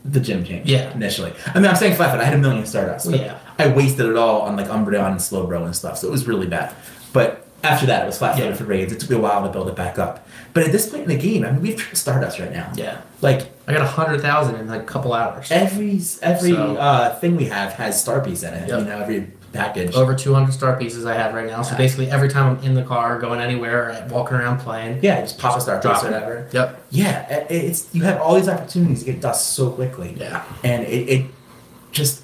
the gym change. Yeah. Initially, I mean, I'm saying flat-footed. I had 1 million Stardust. but Yeah. I wasted it all on like Umbreon and Slowbro and stuff, so it was really bad. But after that, it was flat-footed Yeah. for raids. It took me a while to build it back up. But at this point in the game, I mean, we have triple Stardust right now. Yeah. Like I got 100,000 in like a couple hours. every So- thing we have has star piece in it. Yep. Every package. Over 200 star pieces I have right now. So Yeah. basically every time I'm in the car, going anywhere, walking around playing. Yeah, just pop a star piece Drop or it. whatever. Yep. Yeah, it's you have all these opportunities to get dust so quickly. Yeah. And it just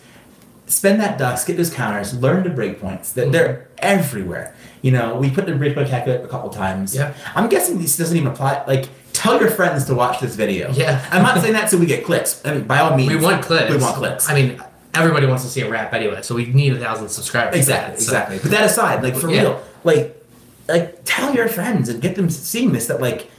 spend that dust, get those counters, learn the breakpoints. They're everywhere. We put the breakpoint calculator a couple times. Yeah. I'm guessing this doesn't even apply. Like, tell your friends to watch this video. Yeah. I'm not saying that so we get clicks. I mean, by all means, We want clicks. We want clicks. I mean, everybody wants to see a rap anyway, so we need 1,000 subscribers. Exactly, So- exactly. But that aside, like for Yeah. real, like tell your friends and get them seeing this that like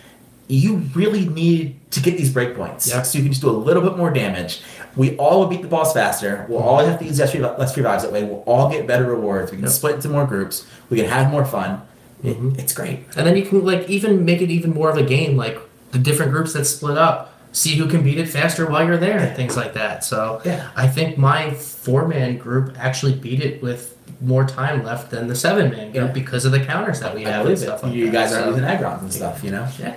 you really need to get these breakpoints. Yeah. So you can just do a little bit more damage. We all will beat the boss faster. We'll all have to use less free vibes that way. We'll all get better rewards. We can Yep. split into more groups. We can have more fun. Mhm. It's great. And then you can like even make it even more of a game, like the different groups that split up. See who can beat it faster while you're there and things like that. So Yeah. I think my 4-man group actually beat it with more time left than the 7-man group Yeah. because of the counters that we I have and believe stuff it. like You that. guys aren't So, using Agrons and stuff, Yeah.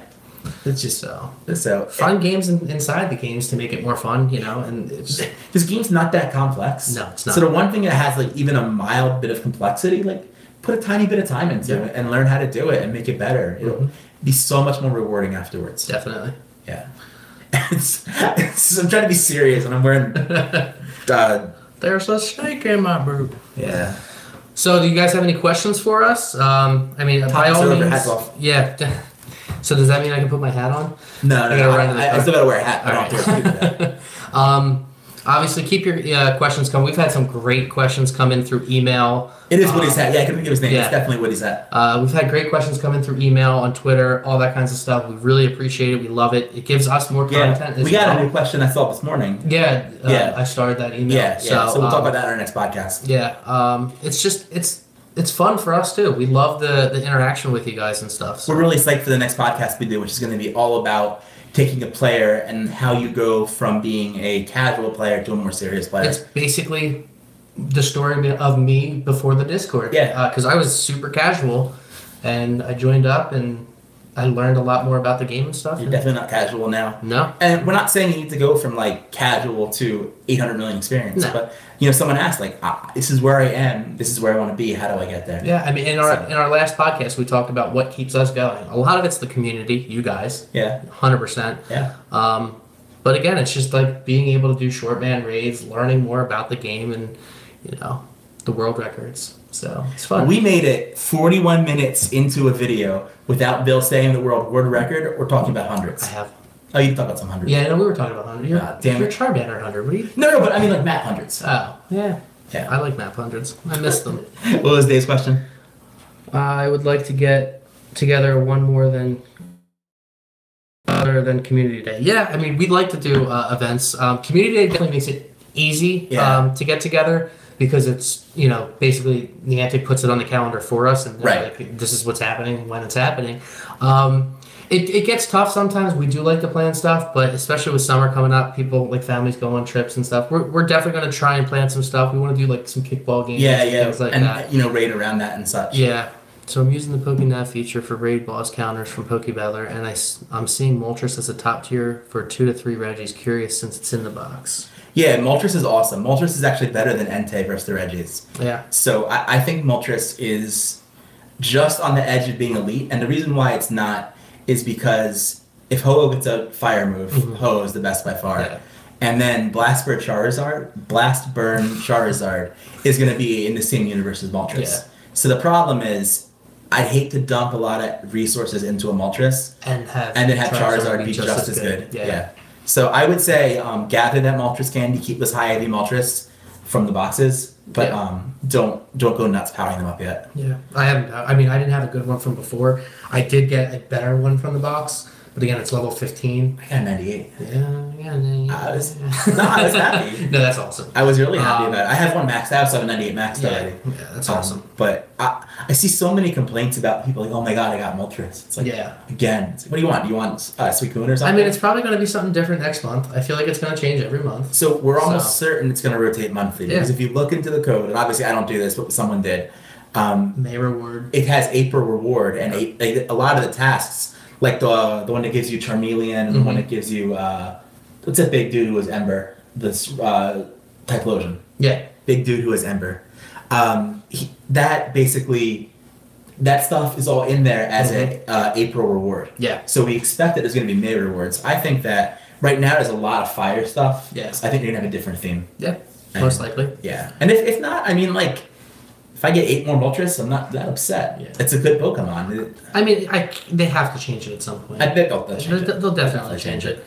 It's just So fun games inside the games to make it more fun, and it's this game's not that complex. No, it's not. So the one thing that has like even a mild bit of complexity, like put a tiny bit of time into Yeah. it and learn how to do it and make it better. It'll Mhm. be so much more rewarding afterwards. definitely. Yeah. I'm trying to be serious and I'm wearing There's a snake in my boot. yeah. So, do you guys have any questions for us? I mean, by Topics all are over, means, hats off. yeah. So does that mean I can put my hat on? No, I gotta run to the I car. still gotta wear a hat. I All don't have to do that. Obviously, keep your questions coming. We've had some great questions come in through email. It is Woody's hat. Yeah, I couldn't think of his name. Yeah. It's definitely Woody's hat. We've had great questions come in through email, on Twitter, all that kinds of stuff. We really appreciate it. We love it. It gives us more content. Yeah, we got a new question I saw this morning. Yeah, Yeah. I started that email. Yeah, so we'll talk about that in our next podcast. Yeah, it's fun for us too. We love the interaction with you guys and stuff. So. We're really psyched for the next podcast we do, which is going to be all about taking a player and how you go from being a casual player to a more serious player. It's basically the story of me before the Discord. Yeah. Because I was super casual, and I joined up, and I learned a lot more about the game and stuff. You're definitely not casual now. No. And we're not saying you need to go from like casual to 800 million experience, No. but someone asked like, this is where I am, this is where I want to be. How do I get there? Yeah, I mean, in our last podcast, we talked about what keeps us going. A lot of it's the community, you guys. Yeah. 100%. Yeah. But again, it's just like being able to do short man raids, learning more about the game, and the world records. So it's fun. We made it 41 minutes into a video without Bill saying the world record. We're talking about hundreds. I have. Oh, you talked about some hundreds. Yeah, no, we were talking about 100. Damn You're it. Charmander 100. What are you? No, but I mean like map hundreds. Oh, yeah. Yeah. I like map hundreds. I miss them. What was Dave's question? I would like to get together one more than other than Community Day. Yeah, I mean, we'd like to do events. Community Day definitely makes it easy to get together because it's, basically Niantic puts it on the calendar for us and Right. like, this is what's happening when it's happening. It gets tough sometimes. We do like to plan stuff, but especially with summer coming up, people like families go on trips and stuff. We're definitely going to try and plan some stuff. We want to do like some kickball games, things like and that. raid around that and such. Yeah. So I'm using the PokeNav feature for raid boss counters from Pokebattler, and I'm seeing Moltres as a top tier for 2 to 3 Reggies. Curious since it's in the box. Yeah, Moltres is awesome. Moltres is actually better than Entei versus the Reggies. Yeah. So I think Moltres is just on the edge of being elite, and the reason why it's not is because if Ho-Oh gets a fire move, Ho-Oh is the best by far. Yeah. And then Blast Burn Charizard is going to be in the same universe as Moltres. Yeah. So the problem is, I'd hate to dump a lot of resources into a Moltres And then have Charizard be just as good. Yeah. So I would say gather that Moltres candy, keep this high AV Moltres from the boxes, but don't go nuts powering them up yet. Yeah. I didn't have a good one from before. I did get a better one from the box, but again, it's level 15. I got a 98. Yeah. I was happy. No, that's awesome. I was really happy about it. I have one maxed out, so I have a 98 maxed already. Yeah, that's awesome. But I see so many complaints about people like, oh my god, I got Moltres. It's like, again, it's like, what do you want? Do you want Suicune or something? I mean, it's probably going to be something different next month. I feel like it's going to change every month. So we're almost certain it's going to rotate monthly. Because Yeah. if you look into the code, and obviously I don't do this, but someone did, May reward. it has April reward, and a lot of the tasks, like the one that gives you Charmeleon, and the one that gives you what's that big dude who was Ember, this Typhlosion. Yeah. Big dude who is Ember. That stuff is all in there as a April reward. Yeah. So we expect that there's going to be May rewards. I think that right now there's a lot of fire stuff. Yes. I think you're going to have a different theme. Yeah. Most likely. Yeah. And if not, I mean, like, if I get 8 more Moltres, I'm not that upset. Yeah. It's a good Pokemon. I mean, they have to change it at some point. I bet they'll change it. They'll definitely change it.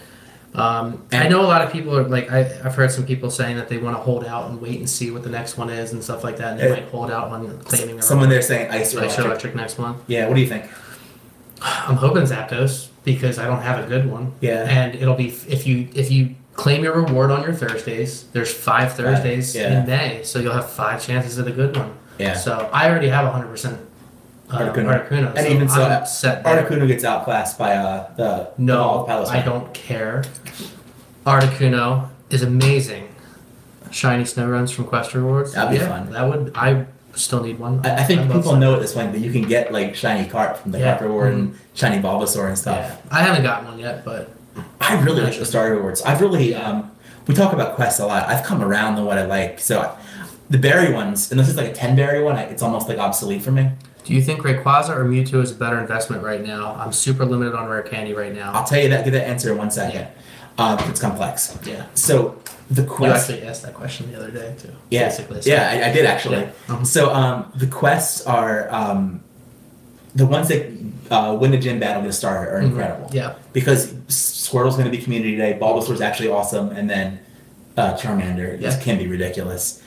I know a lot of people are like, I've heard some people saying that they want to hold out and wait and see what the next one is and stuff like that, and they might hold out on claiming Someone there saying Ice or Ice Electric. Electric next month. Yeah, what do you think? I'm hoping Zapdos because I don't have a good one. Yeah. And it'll be if you claim your reward on your Thursdays. There's 5 Thursdays in May, so you'll have 5 chances at a good one. Yeah. So I already have 100%. Articuno. And so even so, I'm set there. Articuno gets outclassed by the No, Palos. I don't care. Articuno is amazing. Shiny snow runs from Quest Rewards. That'd be fun. That would. I still need one. I think I'd love people some. know at this point that you can get like shiny Cart from the Cart reward and shiny Bulbasaur and stuff. Yeah. I haven't gotten one yet, but I really like the Star Rewards. I've really we talk about quests a lot. I've come around to what I like. So the berry ones, unless it's like a 10 berry one, it's almost like obsolete for me. do you think Rayquaza or Mewtwo is a better investment right now? I'm super limited on rare candy right now. I'll tell you that. Get that answer in 1 second. It's complex. Yeah. So the You quest. actually asked that question the other day too. Yeah, Basically, so- yeah, I did actually. Yeah. Uh-huh. So the quests are the ones that win the gym battle to start are incredible. Yeah. Because Squirtle's going to be Community Day, Bulbasaur's actually awesome, and then Charmander just can be ridiculous.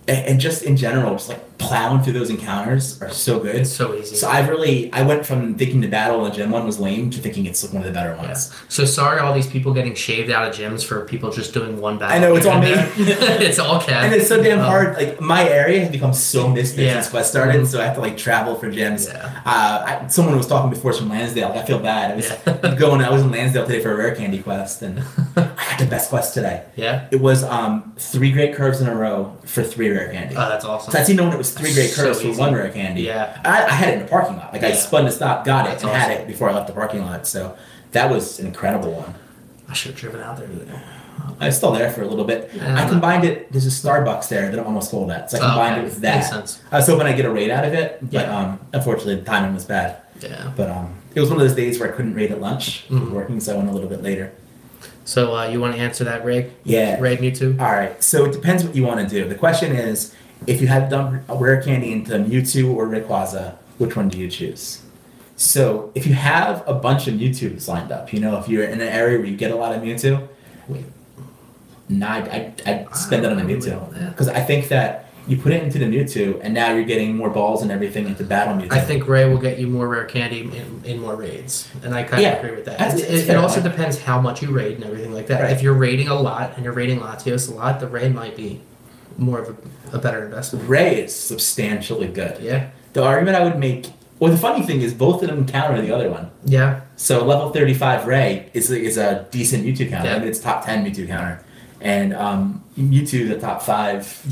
And just in general, just like plowing through those encounters are so good. It's so easy. So I went from thinking the battle in the gym one was lame to thinking it's one of the better ones. Yeah. So sorry, all these people getting shaved out of gyms for people just doing one battle. I know, it's all me. It's all Kev. And it's so damn hard. Like, my area has become so misfit since Quest started, so I have to like travel for gyms. Yeah. Someone was talking before from Lansdale. I feel bad. I was I was in Lansdale today for a Rare Candy quest, and I got the best quest today. Yeah. It was 3 great curves in a row for 3 rare candy. Oh, that's awesome. So I'd seen when it was 3 great curves so for 1 rare candy. Yeah. I had it in the parking lot. Like, I spun to stop, got it, and had awesome. it before I left the parking lot. So that was an incredible one. I should have driven out there today. I was still there for a little bit. Yeah, I combined it. There's a Starbucks there that I'm almost full at. So I combined it with that. Makes sense. I was hoping I'd get a raid out of it, but unfortunately the timing was bad. Yeah. But it was one of those days where I couldn't raid at lunch. I was working, so I went a little bit later. So you want to answer that, Ray? Yeah. Ray Mewtwo? All right. So it depends what you want to do. The question is, if you had to dump a rare candy into Mewtwo or Rayquaza, which one do you choose? So if you have a bunch of Mewtwo's lined up, if you're in an area where you get a lot of Mewtwo, I'd spend it on a Mewtwo. Because I think that you put it into the Mewtwo, and now you're getting more balls and everything into Battle Mewtwo. I think Ray will get you more rare candy in more raids, and I kind of agree with that. It also depends how much you raid and everything like that. Right. If you're raiding a lot and you're raiding Latios a lot, the raid might be more of a better investment. Ray is substantially good. Yeah. The argument I would make, well, the funny thing is both of them counter the other one. Yeah. So level 35 Ray is a decent Mewtwo counter. Yeah. I mean, it's top 10 Mewtwo counter. And Mewtwo, the top 5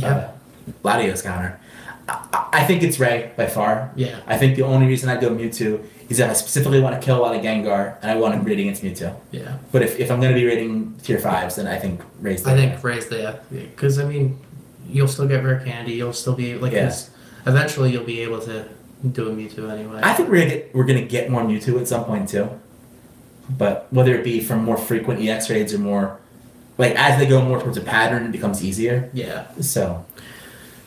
Latios counter. I think it's Ray by far. Yeah. I think the only reason I go Mewtwo is if I specifically want to kill a lot of Gengar and I want to raid against Mewtwo. Yeah. But if I'm going to be raiding tier 5s, then I think Ray's the I think Ray's the, because I mean, you'll still get rare candy. You'll still be like, eventually you'll be able to do a Mewtwo anyway. I think we're gonna get more Mewtwo at some point too. But whether it be from more frequent EX raids or more, like as they go more towards a pattern, it becomes easier. Yeah. So.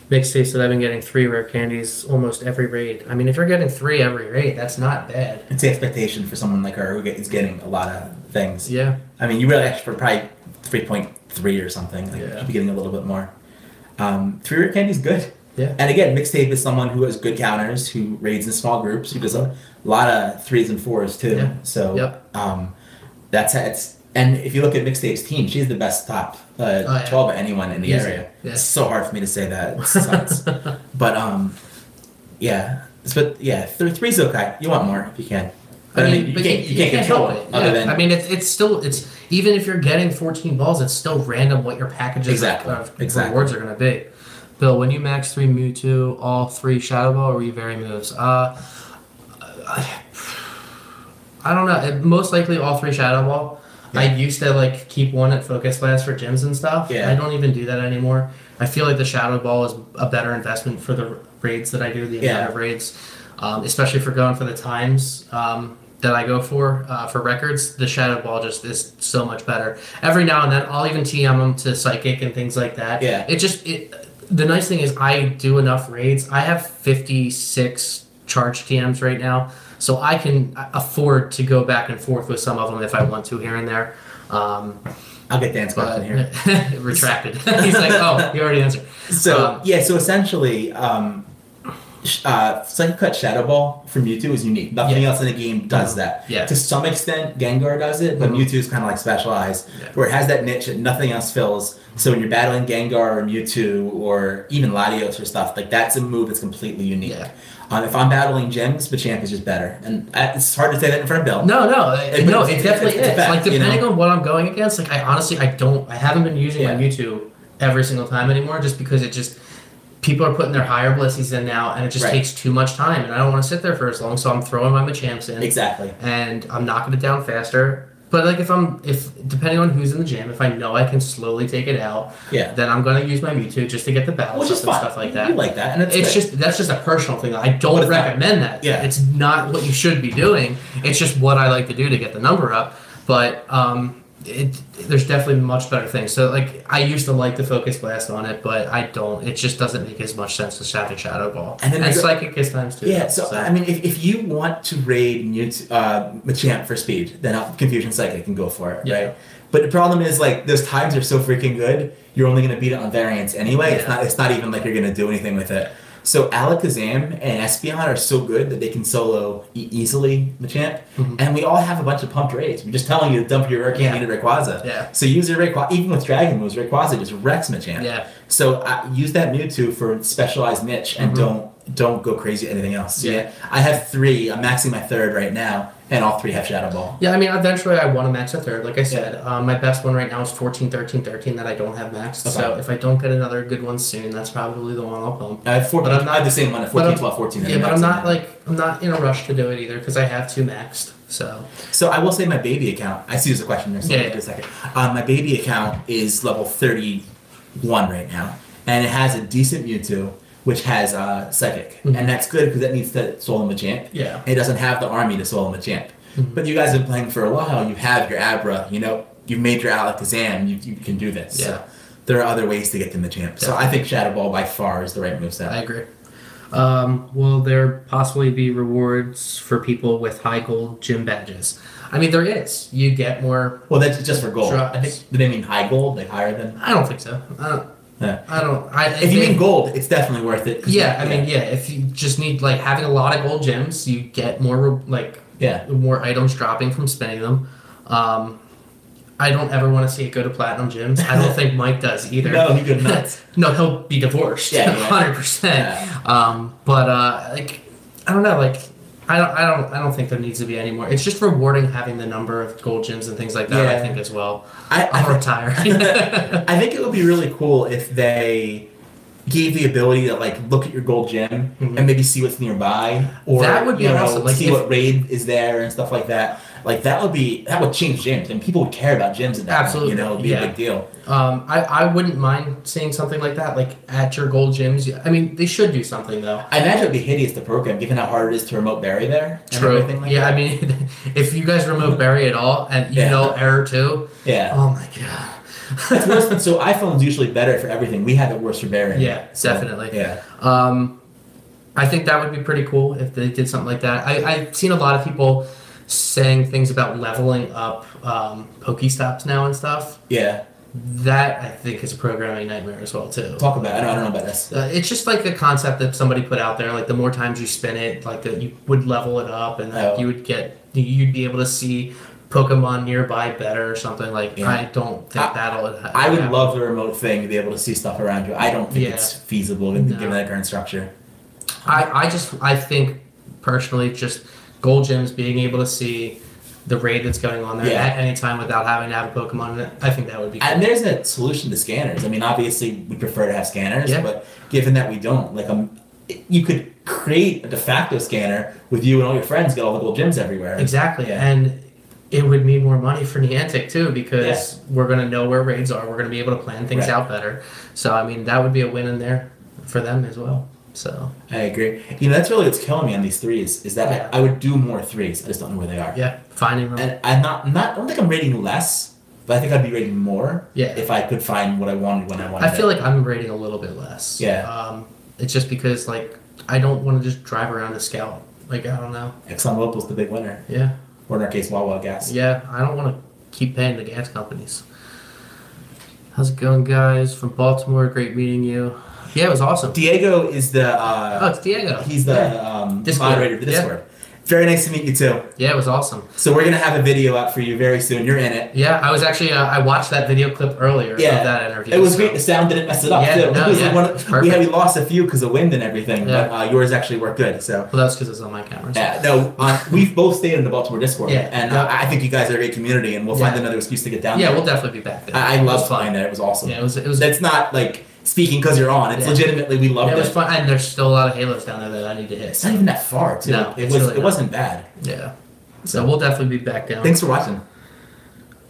Mixtape said I've been getting 3 rare candies almost every raid. I mean, if you're getting 3 every raid, that's not bad. It's the expectation for someone like her who is getting a lot of things. Yeah. I mean, you really asked for probably 3.3 or something. Like, you should be getting a little bit more. 3 rare candy is good. Yeah. And again, Mixtape is someone who has good counters, who raids in small groups, who does a lot of 3s and 4s too. Yeah. So that's how it's. And if you look at Mixtape's team, she's the best top 12 of anyone in the area. Yeah. It's so hard for me to say that. It sucks. But yeah. But yeah, 3's okay. You want more if you can. But you can't control it. Other than I mean, it's still even if you're getting 14 balls, it's still random what your packages of rewards are going to be. Bill, when you max 3 Mewtwo, all 3 Shadow Ball or Reverie moves? I don't know. Most likely all 3 Shadow Ball. Yeah. I used to keep one at Focus Labs for gyms and stuff. Yeah. I don't even do that anymore. I feel like the Shadow Ball is a better investment for the raids that I do, the amount of raids, especially for going for the times that I go for records. The Shadow Ball just is so much better. Every now and then, I'll even TM them to Psychic and things like that. Yeah. The nice thing is I do enough raids. I have 56 charge TMs right now. So I can afford to go back and forth with some of them if I want to here and there. I'll get Dan's question here. Retracted. He's like, oh, you already answered. So, so essentially, Psychic Cut Shadow Ball from Mewtwo is unique. Nothing else in the game does that. Yeah. To some extent, Gengar does it, but Mewtwo is kind of specialized, where it has that niche that nothing else fills. So when you're battling Gengar or Mewtwo or even Latios or stuff, that's a move that's completely unique. Yeah. If I'm battling gyms, Machamp is just better. And it's hard to say that in front of Bill. No, it definitely is. Fact, depending on what I'm going against, I honestly, I haven't been using my Mewtwo every single time anymore just because people are putting their higher Blissey's in now, and it just takes too much time, and I don't want to sit there for as long, so I'm throwing my Machamps in. Exactly. And I'm knocking it down faster. But if depending on who's in the gym, if I know I can slowly take it out, then I'm gonna use my Mewtwo just to get the battles and stuff like that. You like that, and that's just a personal thing. I don't recommend that. Yeah. It's not what you should be doing. It's just what I like to do to get the number up. But there's definitely much better things. So like I used to like the Focus Blast on it, but I don't. It just doesn't make as much sense as having Shadow Ball. And Psychic is times too. Yeah, so I mean, if you want to raid Machamp for speed, then Confusion Psychic can go for it, right? But the problem is, like, those times are so freaking good, you're only going to beat it on variants anyway. Yeah. It's not even like you're going to do anything with it. So Alakazam and Espeon are so good that they can solo easily Machamp. Mm-hmm. And we all have a bunch of pumped raids. We're just telling you to dump your Rayquaza into Rayquaza. Yeah. So use your Rayquaza, even with Dragon moves, Rayquaza just wrecks Machamp. Yeah. So use that Mewtwo for specialized niche and don't go crazy at anything else. So, yeah. I have 3. I'm maxing my 3rd right now, and all 3 have Shadow Ball. Yeah, I mean, eventually I want to max a 3rd, like I said. My best one right now is 14, 13, 13 that I don't have maxed. Okay. So if I don't get another good one soon, that's probably the one I'll pump. I have 14, but I have the same one at 14, 12, 14. Yeah, but I'm not in a rush to do it either because I have 2 maxed. So I will say my baby account. I see there's a question there. So in a second. My baby account is level 31 right now, and it has a decent Mewtwo, which has Psychic, and that's good because that needs to solo Machamp. Yeah, it doesn't have the army to solo Machamp. But you guys have been playing for a while. You have your Abra. You know, you've made your Alakazam. You can do this. Yeah. So there are other ways to get to Machamp. So I think Shadow Ball by far is the right moveset. I agree. Will there possibly be rewards for people with high gold gym badges? I mean, there is. You get more. Well, that's just for gold. Drops. I think. Do they mean high gold, like higher than? I don't think so. I don't. If you mean gold, it's definitely worth it. Yeah, I mean, if you just need like having a lot of gold gems, you get more more items dropping from spinning them. I don't ever want to see it go to platinum gyms. I don't think Mike does either. No, he could not. No, he'll be divorced. 100%. Yeah. But I don't know. Like, I don't think there needs to be any more. It's just rewarding having the number of gold gems and things like that. I think as well. I'll retire. I think it would be really cool if they gave the ability to like look at your gold gem and maybe see what's nearby, or that would be awesome. Like see what raid is there and stuff like that. Like that would change gyms, and people would care about gyms in that. Absolutely, point, it'd be a big deal. I wouldn't mind seeing something like that, like at your gold gyms. I mean, they should do something though. I imagine it'd be hideous to program, given how hard it is to remote bury there. True. Like that. I mean, if you guys remote bury at all, and you know error 2. Yeah. Oh my god. It's worse. So iPhone's usually better for everything. We have it worse for burying. Yeah, definitely. Yeah. I think that would be pretty cool if they did something like that. I've seen a lot of people saying things about leveling up Pokestops now and stuff. Yeah. That, I think, is a programming nightmare as well, too. Talk about it. I don't know about this. It's just like a concept that somebody put out there. Like, the more times you spin it, like, you would level it up, and you'd be able to see Pokemon nearby better or something. Like, I don't think that'll happen. I would love the remote thing to be able to see stuff around you. I don't think it's feasible given that current structure. I think, personally, just gold gyms being able to see the raid that's going on there at any time without having to have a Pokemon in it, I think that would be cool. And there's a solution to scanners. I mean, obviously, we prefer to have scanners, but given that we don't, like, you could create a de facto scanner with you and all your friends, get all the gold gyms everywhere. Exactly, and it would mean more money for Niantic, too, because we're going to know where raids are. We're going to be able to plan things out better. So, I mean, that would be a win in there for them as well. So I agree. You know, that's really what's killing me on these 3s is that I would do more 3s. I just don't know where they are. Yeah, finding them. And I don't think I'm rating less, but I think I'd be rating more. If I could find what I wanted when I wanted. I feel like I'm rating a little bit less. Yeah. It's just because like I don't want to just drive around a Scout. Like I don't know. ExxonMobil's the big winner. Yeah. Or in our case, Wawa Gas. Yeah, I don't want to keep paying the gas companies. How's it going, guys? From Baltimore, great meeting you. Yeah, it was awesome. Diego is the... it's Diego. He's the moderator of the Discord. Very nice to meet you, too. Yeah, it was awesome. So we're going to have a video out for you very soon. You're in it. Yeah, I was actually... I watched that video clip earlier of that interview. It was great. The sound didn't mess it up, too. No, we lost a few because of wind and everything, but yours actually worked good. So. Well, that's because it's on my camera. So. Yeah, no, we've both stayed in the Baltimore Discord, and I think you guys are a great community, and we'll find another excuse to get down there. Yeah, we'll definitely be back there. I loved flying there. It was awesome. Yeah, it was. That's not like... Speaking because you're on, it's legitimately we loved it. It was fun, and there's still a lot of Halos down there that I need to hit. It's not even that far, too. No, it wasn't bad. Yeah, so we'll definitely be back down. Thanks for watching.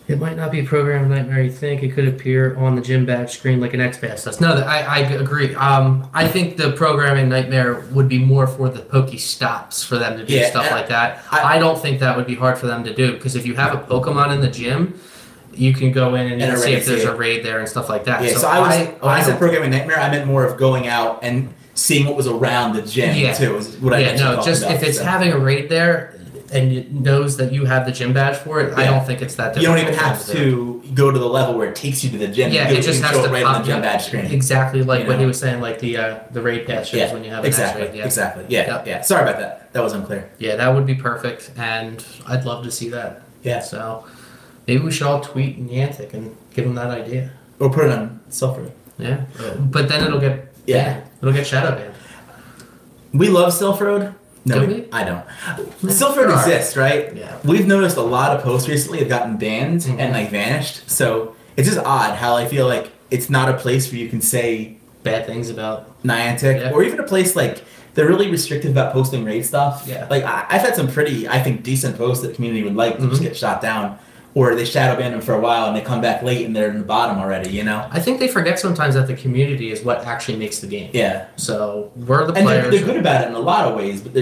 It might not be a program nightmare. You think it could appear on the gym badge screen like an X-Pass does? No, I agree. I think the programming nightmare would be more for the Pokestops for them to do stuff like that. I don't think that would be hard for them to do because if you have a Pokemon in the gym. you can go in and you And can see already if there's see a it. raid there and stuff like that. Yeah, so when I said programming nightmare, I meant more of going out and seeing what was around the gym too. Is what I no, just about, if it's so. having a raid there and it knows that you have the gym badge for it, I don't think it's that You difficult. don't even have to go to the level where it takes you to the gym. Yeah, you it just has show to it right pop on the gym up. badge screen. Exactly like You what know? he was saying, like the raid pass shows when you have an exactly, raid. Yeah. exactly. Yeah, Yep. yeah. Sorry about that. That was unclear. Yeah, that would be perfect, and I'd love to see that. Yeah. So maybe we should all tweet Niantic and give them that idea. Or put it on Silph. Yeah, but then it'll get it'll get shadow banned. We love Silph Road. No, Do we? I don't. Yeah, Silph Road there are. exists, right? Yeah. We've noticed a lot of posts recently have gotten banned Mhm. and like vanished. So it's just odd how I feel like it's not a place where you can say Bad things about Niantic, Yeah. or even a place like they're really restrictive about posting raid stuff. Yeah. Like I've had some pretty, I think, decent posts that the community would like to just Mhm. get shot down, or they shadow ban them for a while and they come back late and they're in the bottom already. You know? I think they forget sometimes that the community is what actually makes the game. Yeah. So we're the And players. they're good about it in a lot of ways, but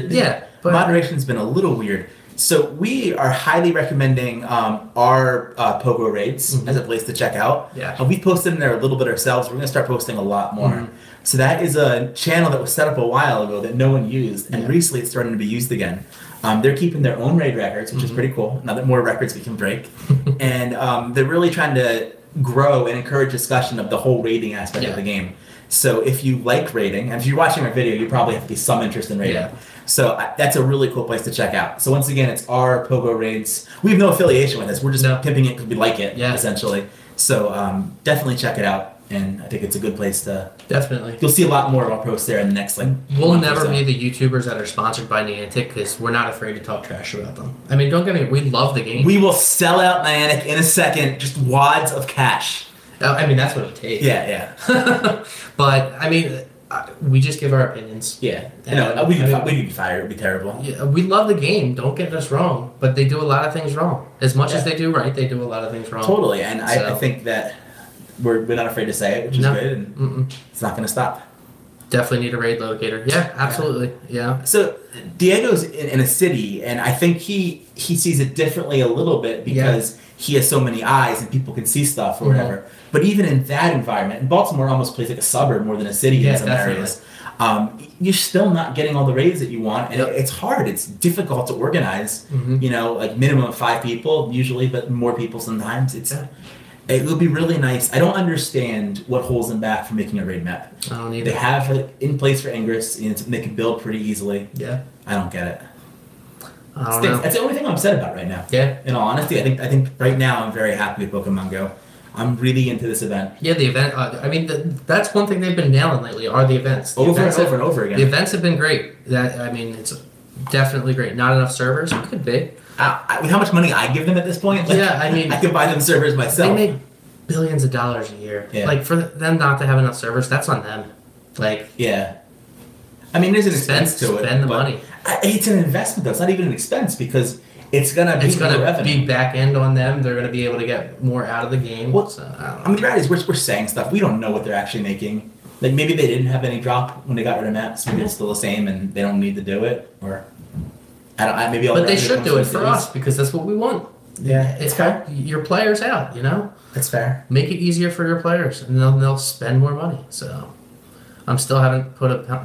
but moderation's been a little weird. So we are highly recommending our Pogo raids Mhm. as a place to check out. Yeah. We've posted in there a little bit ourselves. We're going to start posting a lot more. Mhm. So that is a channel that was set up a while ago that no one used, and Yeah. recently it's starting to be used again. They're keeping their own raid records, which is Mhm. pretty cool. Now that more records we can break, and they're really trying to grow and encourage discussion of the whole raiding aspect Yeah. of the game. So if you like raiding, and if you're watching our video, you probably have to be some interest in raiding. Yeah. So that's a really cool place to check out. So once again, it's our Pogo raids. We have no affiliation with this. We're just No. pimping it because we like it, Yeah. essentially. So definitely check it out, and I think it's a good place to. definitely. You'll see a lot more of our posts there in the next We'll month or never so. be the YouTubers that are sponsored by Niantic because we're not afraid to talk trash about them. I mean, don't get me. We love the game. We will sell out Niantic in a second. Just wads of cash. I mean, that's what it takes. Yeah, yeah, But I mean, we just give our opinions. yeah. And, We'd I mean- be fired. It'd be terrible. Yeah, we love the game. Don't get us wrong, but they do a lot of things wrong. As much as Yeah. they do right, they do a lot of things wrong. Totally, and I So- think that we're not afraid to say it, which is No. good, and Mm-mm. it's not going to stop. Definitely need a raid locator. Yeah, absolutely. Yeah. So Diego's in a city, and I think he sees it differently a little bit because he has so many eyes and people can see stuff or Mhm. whatever. But even in that environment, and Baltimore almost plays like a suburb more than a city Yeah, in some definitely. areas. You're still not getting all the raids that you want, and Yep. it's hard. It's difficult to organize. Mhm. You know, like minimum of 5 people usually, but more people sometimes. Yeah. It would be really nice. I don't understand what holds them back from making a raid map. I don't need They it. have it in place for Ingress, and they can build pretty easily. Yeah. I don't get it. I don't know. That's the only thing I'm upset about right now. Yeah. In all honesty, I think right now I'm very happy with Pokemon Go. I'm really into this event. Yeah, the event. I mean, that's one thing they've been nailing lately are the events. The Over and events over and over again. The events have been great. I mean, it's definitely great. Not enough servers could be. With how much money I give them at this point, like, Yeah, I mean- I could buy them servers myself. They make billions of dollars a year. Yeah. Like for them not to have enough servers, that's on them. Like Yeah. I mean, there's an expense to it. spend the but money. It's an investment, though. It's not even an expense because it's gonna be It's going more to revenue. be back end on them. They're going to be able to get more out of the game. Well, So, I don't I know. mean, the reality is we're saying stuff. We don't know what they're actually making. Like maybe they didn't have any drop when they got rid of maps. Maybe it's still the same and they don't need to do it. Or I don't. Maybe all But the they revenue should comes do it from for cities. us because that's what we want. Yeah, it's It's fair. your players out, you know? That's fair. Make it easier for your players and they'll spend more money. So I'm still haven't put a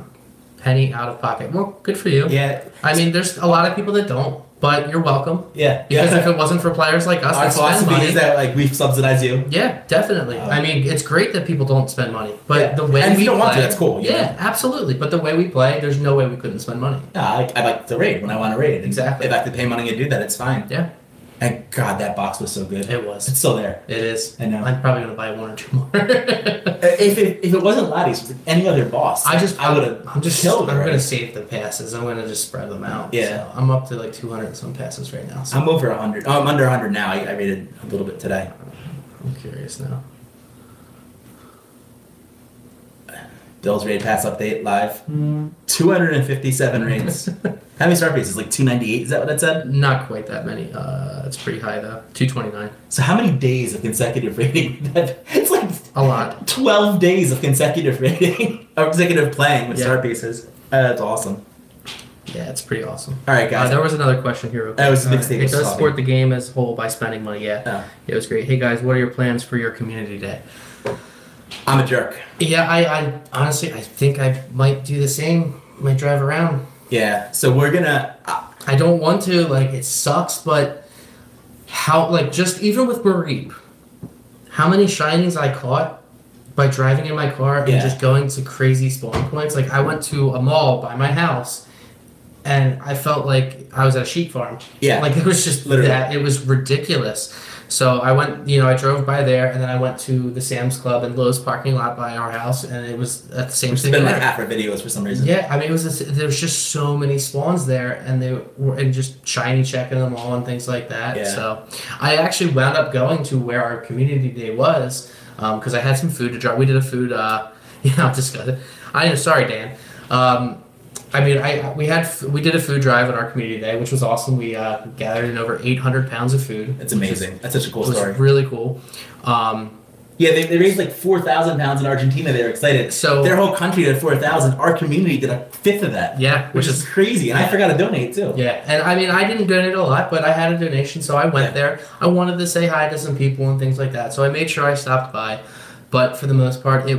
penny out of pocket. Well, good for you. Yeah. I mean, there's a lot of people that don't, but you're welcome. Yeah. Because yeah. if it wasn't for players like us Our that spend philosophy money, is that like we subsidize you. yeah, definitely. I mean, it's great that people don't spend money, but Yeah. the way And if we you don't play, want to, that's cool, you Yeah, know? absolutely. But the way we play, there's no way we couldn't spend money. No, I like to raid when I want to raid. Exactly. If I have to pay money to do that, it's fine. Yeah, And God, that box was so good. it was. It's still there. It is. I know. I'm probably gonna buy one or two more. If it wasn't Laddie's, with any other boss, I would have. I'm just killed. I'm already. gonna save the passes. I'm gonna just spread them out. Yeah. So I'm up to like 200 and some passes right now. So I'm over 100. Oh, I'm under 100 now. I raided a little bit today. I'm curious now. Bill's raid pass update live. 257 raids. How many star pieces? Like 298? Is that what it said? Not quite that many. It's pretty high though. 229. So how many days of consecutive raiding? It's like A lot. 12 days of consecutive raiding or consecutive playing with Yeah. star pieces. That's awesome. Yeah, it's pretty awesome. All right, guys. There was another question here. That was the big thing. It does support the game as a whole by spending money. Yeah, Oh. it was great. Hey guys, what are your plans for your community day? I'm a jerk. Yeah, I honestly I think I might do the same. Might drive around. Yeah. So we're gonna. I don't want to. Like it sucks, but how? Like just even with Mareep, how many shinies I caught by driving in my car and just going to crazy spawn points. Like I went to a mall by my house, and I felt like I was at a sheep farm. Yeah. Like it was just Literally. that. It was ridiculous. So I went, I drove by there, and then I went to the Sam's Club and Lowe's parking lot by our house, and it was at the same It's thing. been like there. half our videos for some reason. Yeah, I mean, there was just so many spawns there, and they were and just shiny checking them all and things like that. Yeah. So I actually wound up going to where our community day was because I had some food to drop. We did a food. I'll discuss it. Sorry, Dan. I mean, we did a food drive at our community day, which was awesome. We gathered in over 800 pounds of food. It's amazing. That's such a cool It was story. really cool. Yeah, they raised like 4,000 pounds in Argentina. They were excited. So- their whole country did 4,000. Our community did a fifth of that. Yeah, which is crazy. And I forgot to donate too. Yeah, and I mean, I didn't donate a lot, but I had a donation, so I went there. I wanted to say hi to some people and things like that, so I made sure I stopped by. But for the most part, I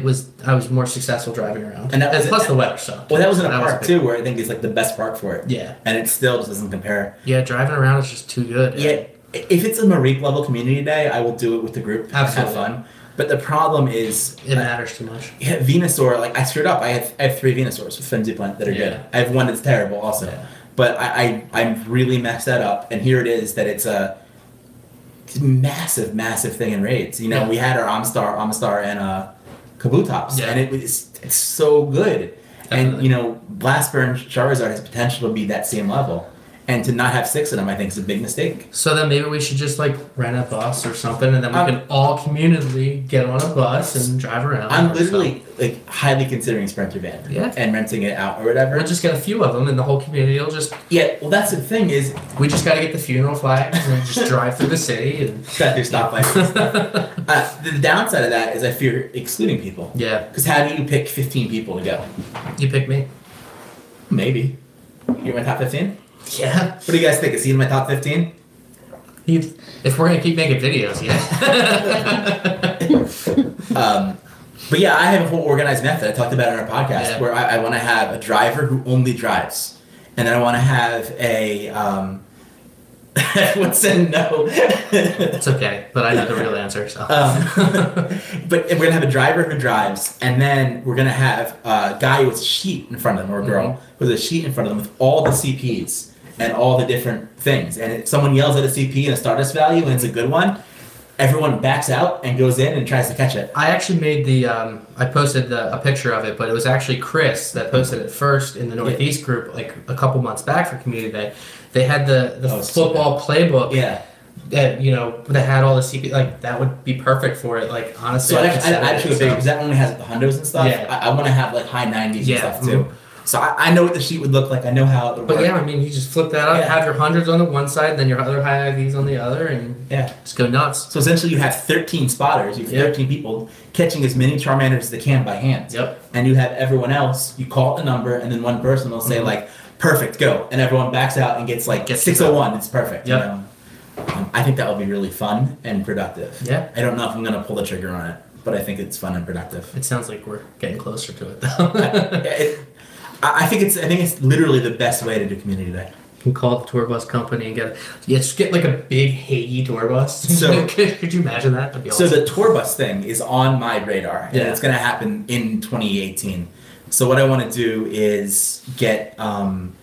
was more successful driving around. And that was plus the weather sucked. Well, that was in a That was park big. too, where I think is like the best park for it. Yeah. And it still just doesn't compare. Yeah, driving around is just too good. Yeah, if it's a Mareep level community day, I will do it with the group. and Absolutely. Have fun. But the problem is, It matters too much. yeah, Venusaur. Like I screwed up. I have 3 Venusaurs with Frenzy Plant that are good. Yeah. I have one that's terrible also. Yeah. But I really messed that up. And here it is that it's a massive thing in raids. Yeah. We had our Amistar and Kabutops, Yeah. and it's so good. Definitely. And Blastburn Charizard has potential to be that same level. And to not have 6 of them, I think, is a big mistake. So then maybe we should just rent a bus or something, and then we can all communally get on a bus and drive around. I'm or literally highly considering Sprinter Van. Yeah. And renting it out or whatever. We'll just get a few of them, and the whole community will just. Yeah, well, that's the thing is, We just got to get the funeral flags and just drive through the city and. got through stoplights and stuff. The downside of that is I fear excluding people. Yeah, Because how do you pick 15 people to go? you pick me. Maybe. You're in my top 15? Yeah. What do you guys think? Is he in my top 15? If we're gonna keep making videos, yeah. But yeah, I have a whole organized method I talked about in our podcast Yeah. where I want to have a driver who only drives. And then I want to have a... Everyone said no. It's okay, but I know the real answer. So. But we're gonna have a driver who drives, and then we're gonna have a guy with a sheet in front of them, or a girl with a sheet in front of them with all the CPs and all the different things. And if someone yells at a CP and a Stardust value and it's a good one, everyone backs out and goes in and tries to catch it. I actually made I posted a picture of it, but it was actually Chris that posted it first in the Northeast group, a couple months back for Community Day. They had the football playbook. Yeah. That that had all the CP, that would be perfect for it. Honestly, So I actually because that only has the hundos and stuff. Yeah. I want to have high 90s Yeah. and stuff too. So I know what the sheet would look like. I know how it would But work. yeah, I mean, you just flip that up, Yeah. have your hundreds on the one side, then your other high IVs on the other, and Yeah. just go nuts. So essentially, you have 13 spotters. You have 13 people catching as many Charmanders as they can by hand. Yep. And you have everyone else. You call the number, and then one person will say "Perfect, go," and everyone backs out and gets 601. It's perfect. Yep. I think that will be really fun and productive. Yeah. I don't know if I'm gonna pull the trigger on it, but I think it's fun and productive. It sounds like we're getting closer to it, though. I think it's literally the best way to do community day. You can call the tour bus company and just get a big Hagee tour bus. So- could you imagine that? That'd be So awesome. the tour bus thing is on my radar, and Yeah. it's going to happen in 2018. So what I want to do is get, one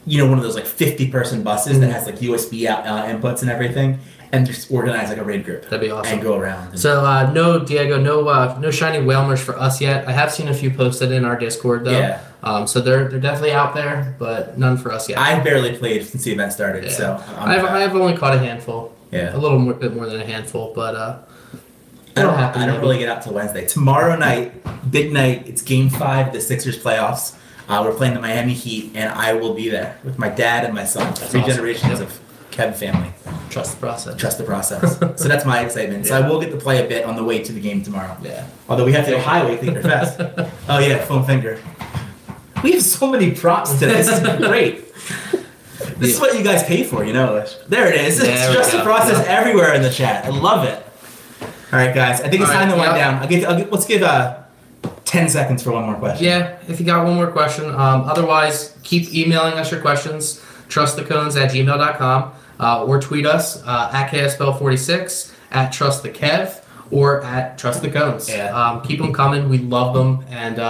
of those 50-person buses that has USB inputs and everything, and just organize a raid group. That'd be awesome. And go around. And So no Diego, no shiny whale merch for us yet. I have seen a few posted in our Discord though. Yeah. So they're definitely out there, but none for us yet. I barely played since the event started, Yeah. so I've only caught a handful. Yeah. A little bit more than a handful, but I it'll happen. don't really get out till Wednesday. Tomorrow night, big night. It's Game 5 of the Sixers playoffs. We're playing the Miami Heat, and I will be there with my dad and my son. That's 3 awesome. generations Yep. of Kev family. Trust the process. Trust the process. So that's my excitement. So I will get to play a bit on the way to the game tomorrow. Yeah. Although we have to go highway Thinker Fest. Oh yeah, foam finger. We have so many props today. This is great. This is what you guys pay for, you know. There it is. It's Trust the Process everywhere in the chat. I love it. All right, guys. I think it's time to wind down. Let's give 10 seconds for one more question. Yeah, if you got one more question. Otherwise, keep emailing us your questions. trustthecones@gmail.com or tweet us at KSBell46, at TrustTheKev, or at TrustTheCones. Yeah. Keep them coming. We love them. And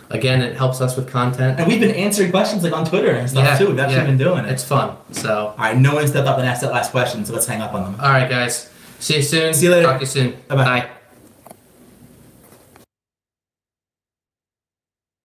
again, it helps us with content. And we've been answering questions like on Twitter and stuff too. We've actually been doing it. It's fun. So. All right, no one stepped up and asked that last question, so let's hang up on them. All right, guys. See you soon. See you later. Talk to you soon. Bye-bye. Bye.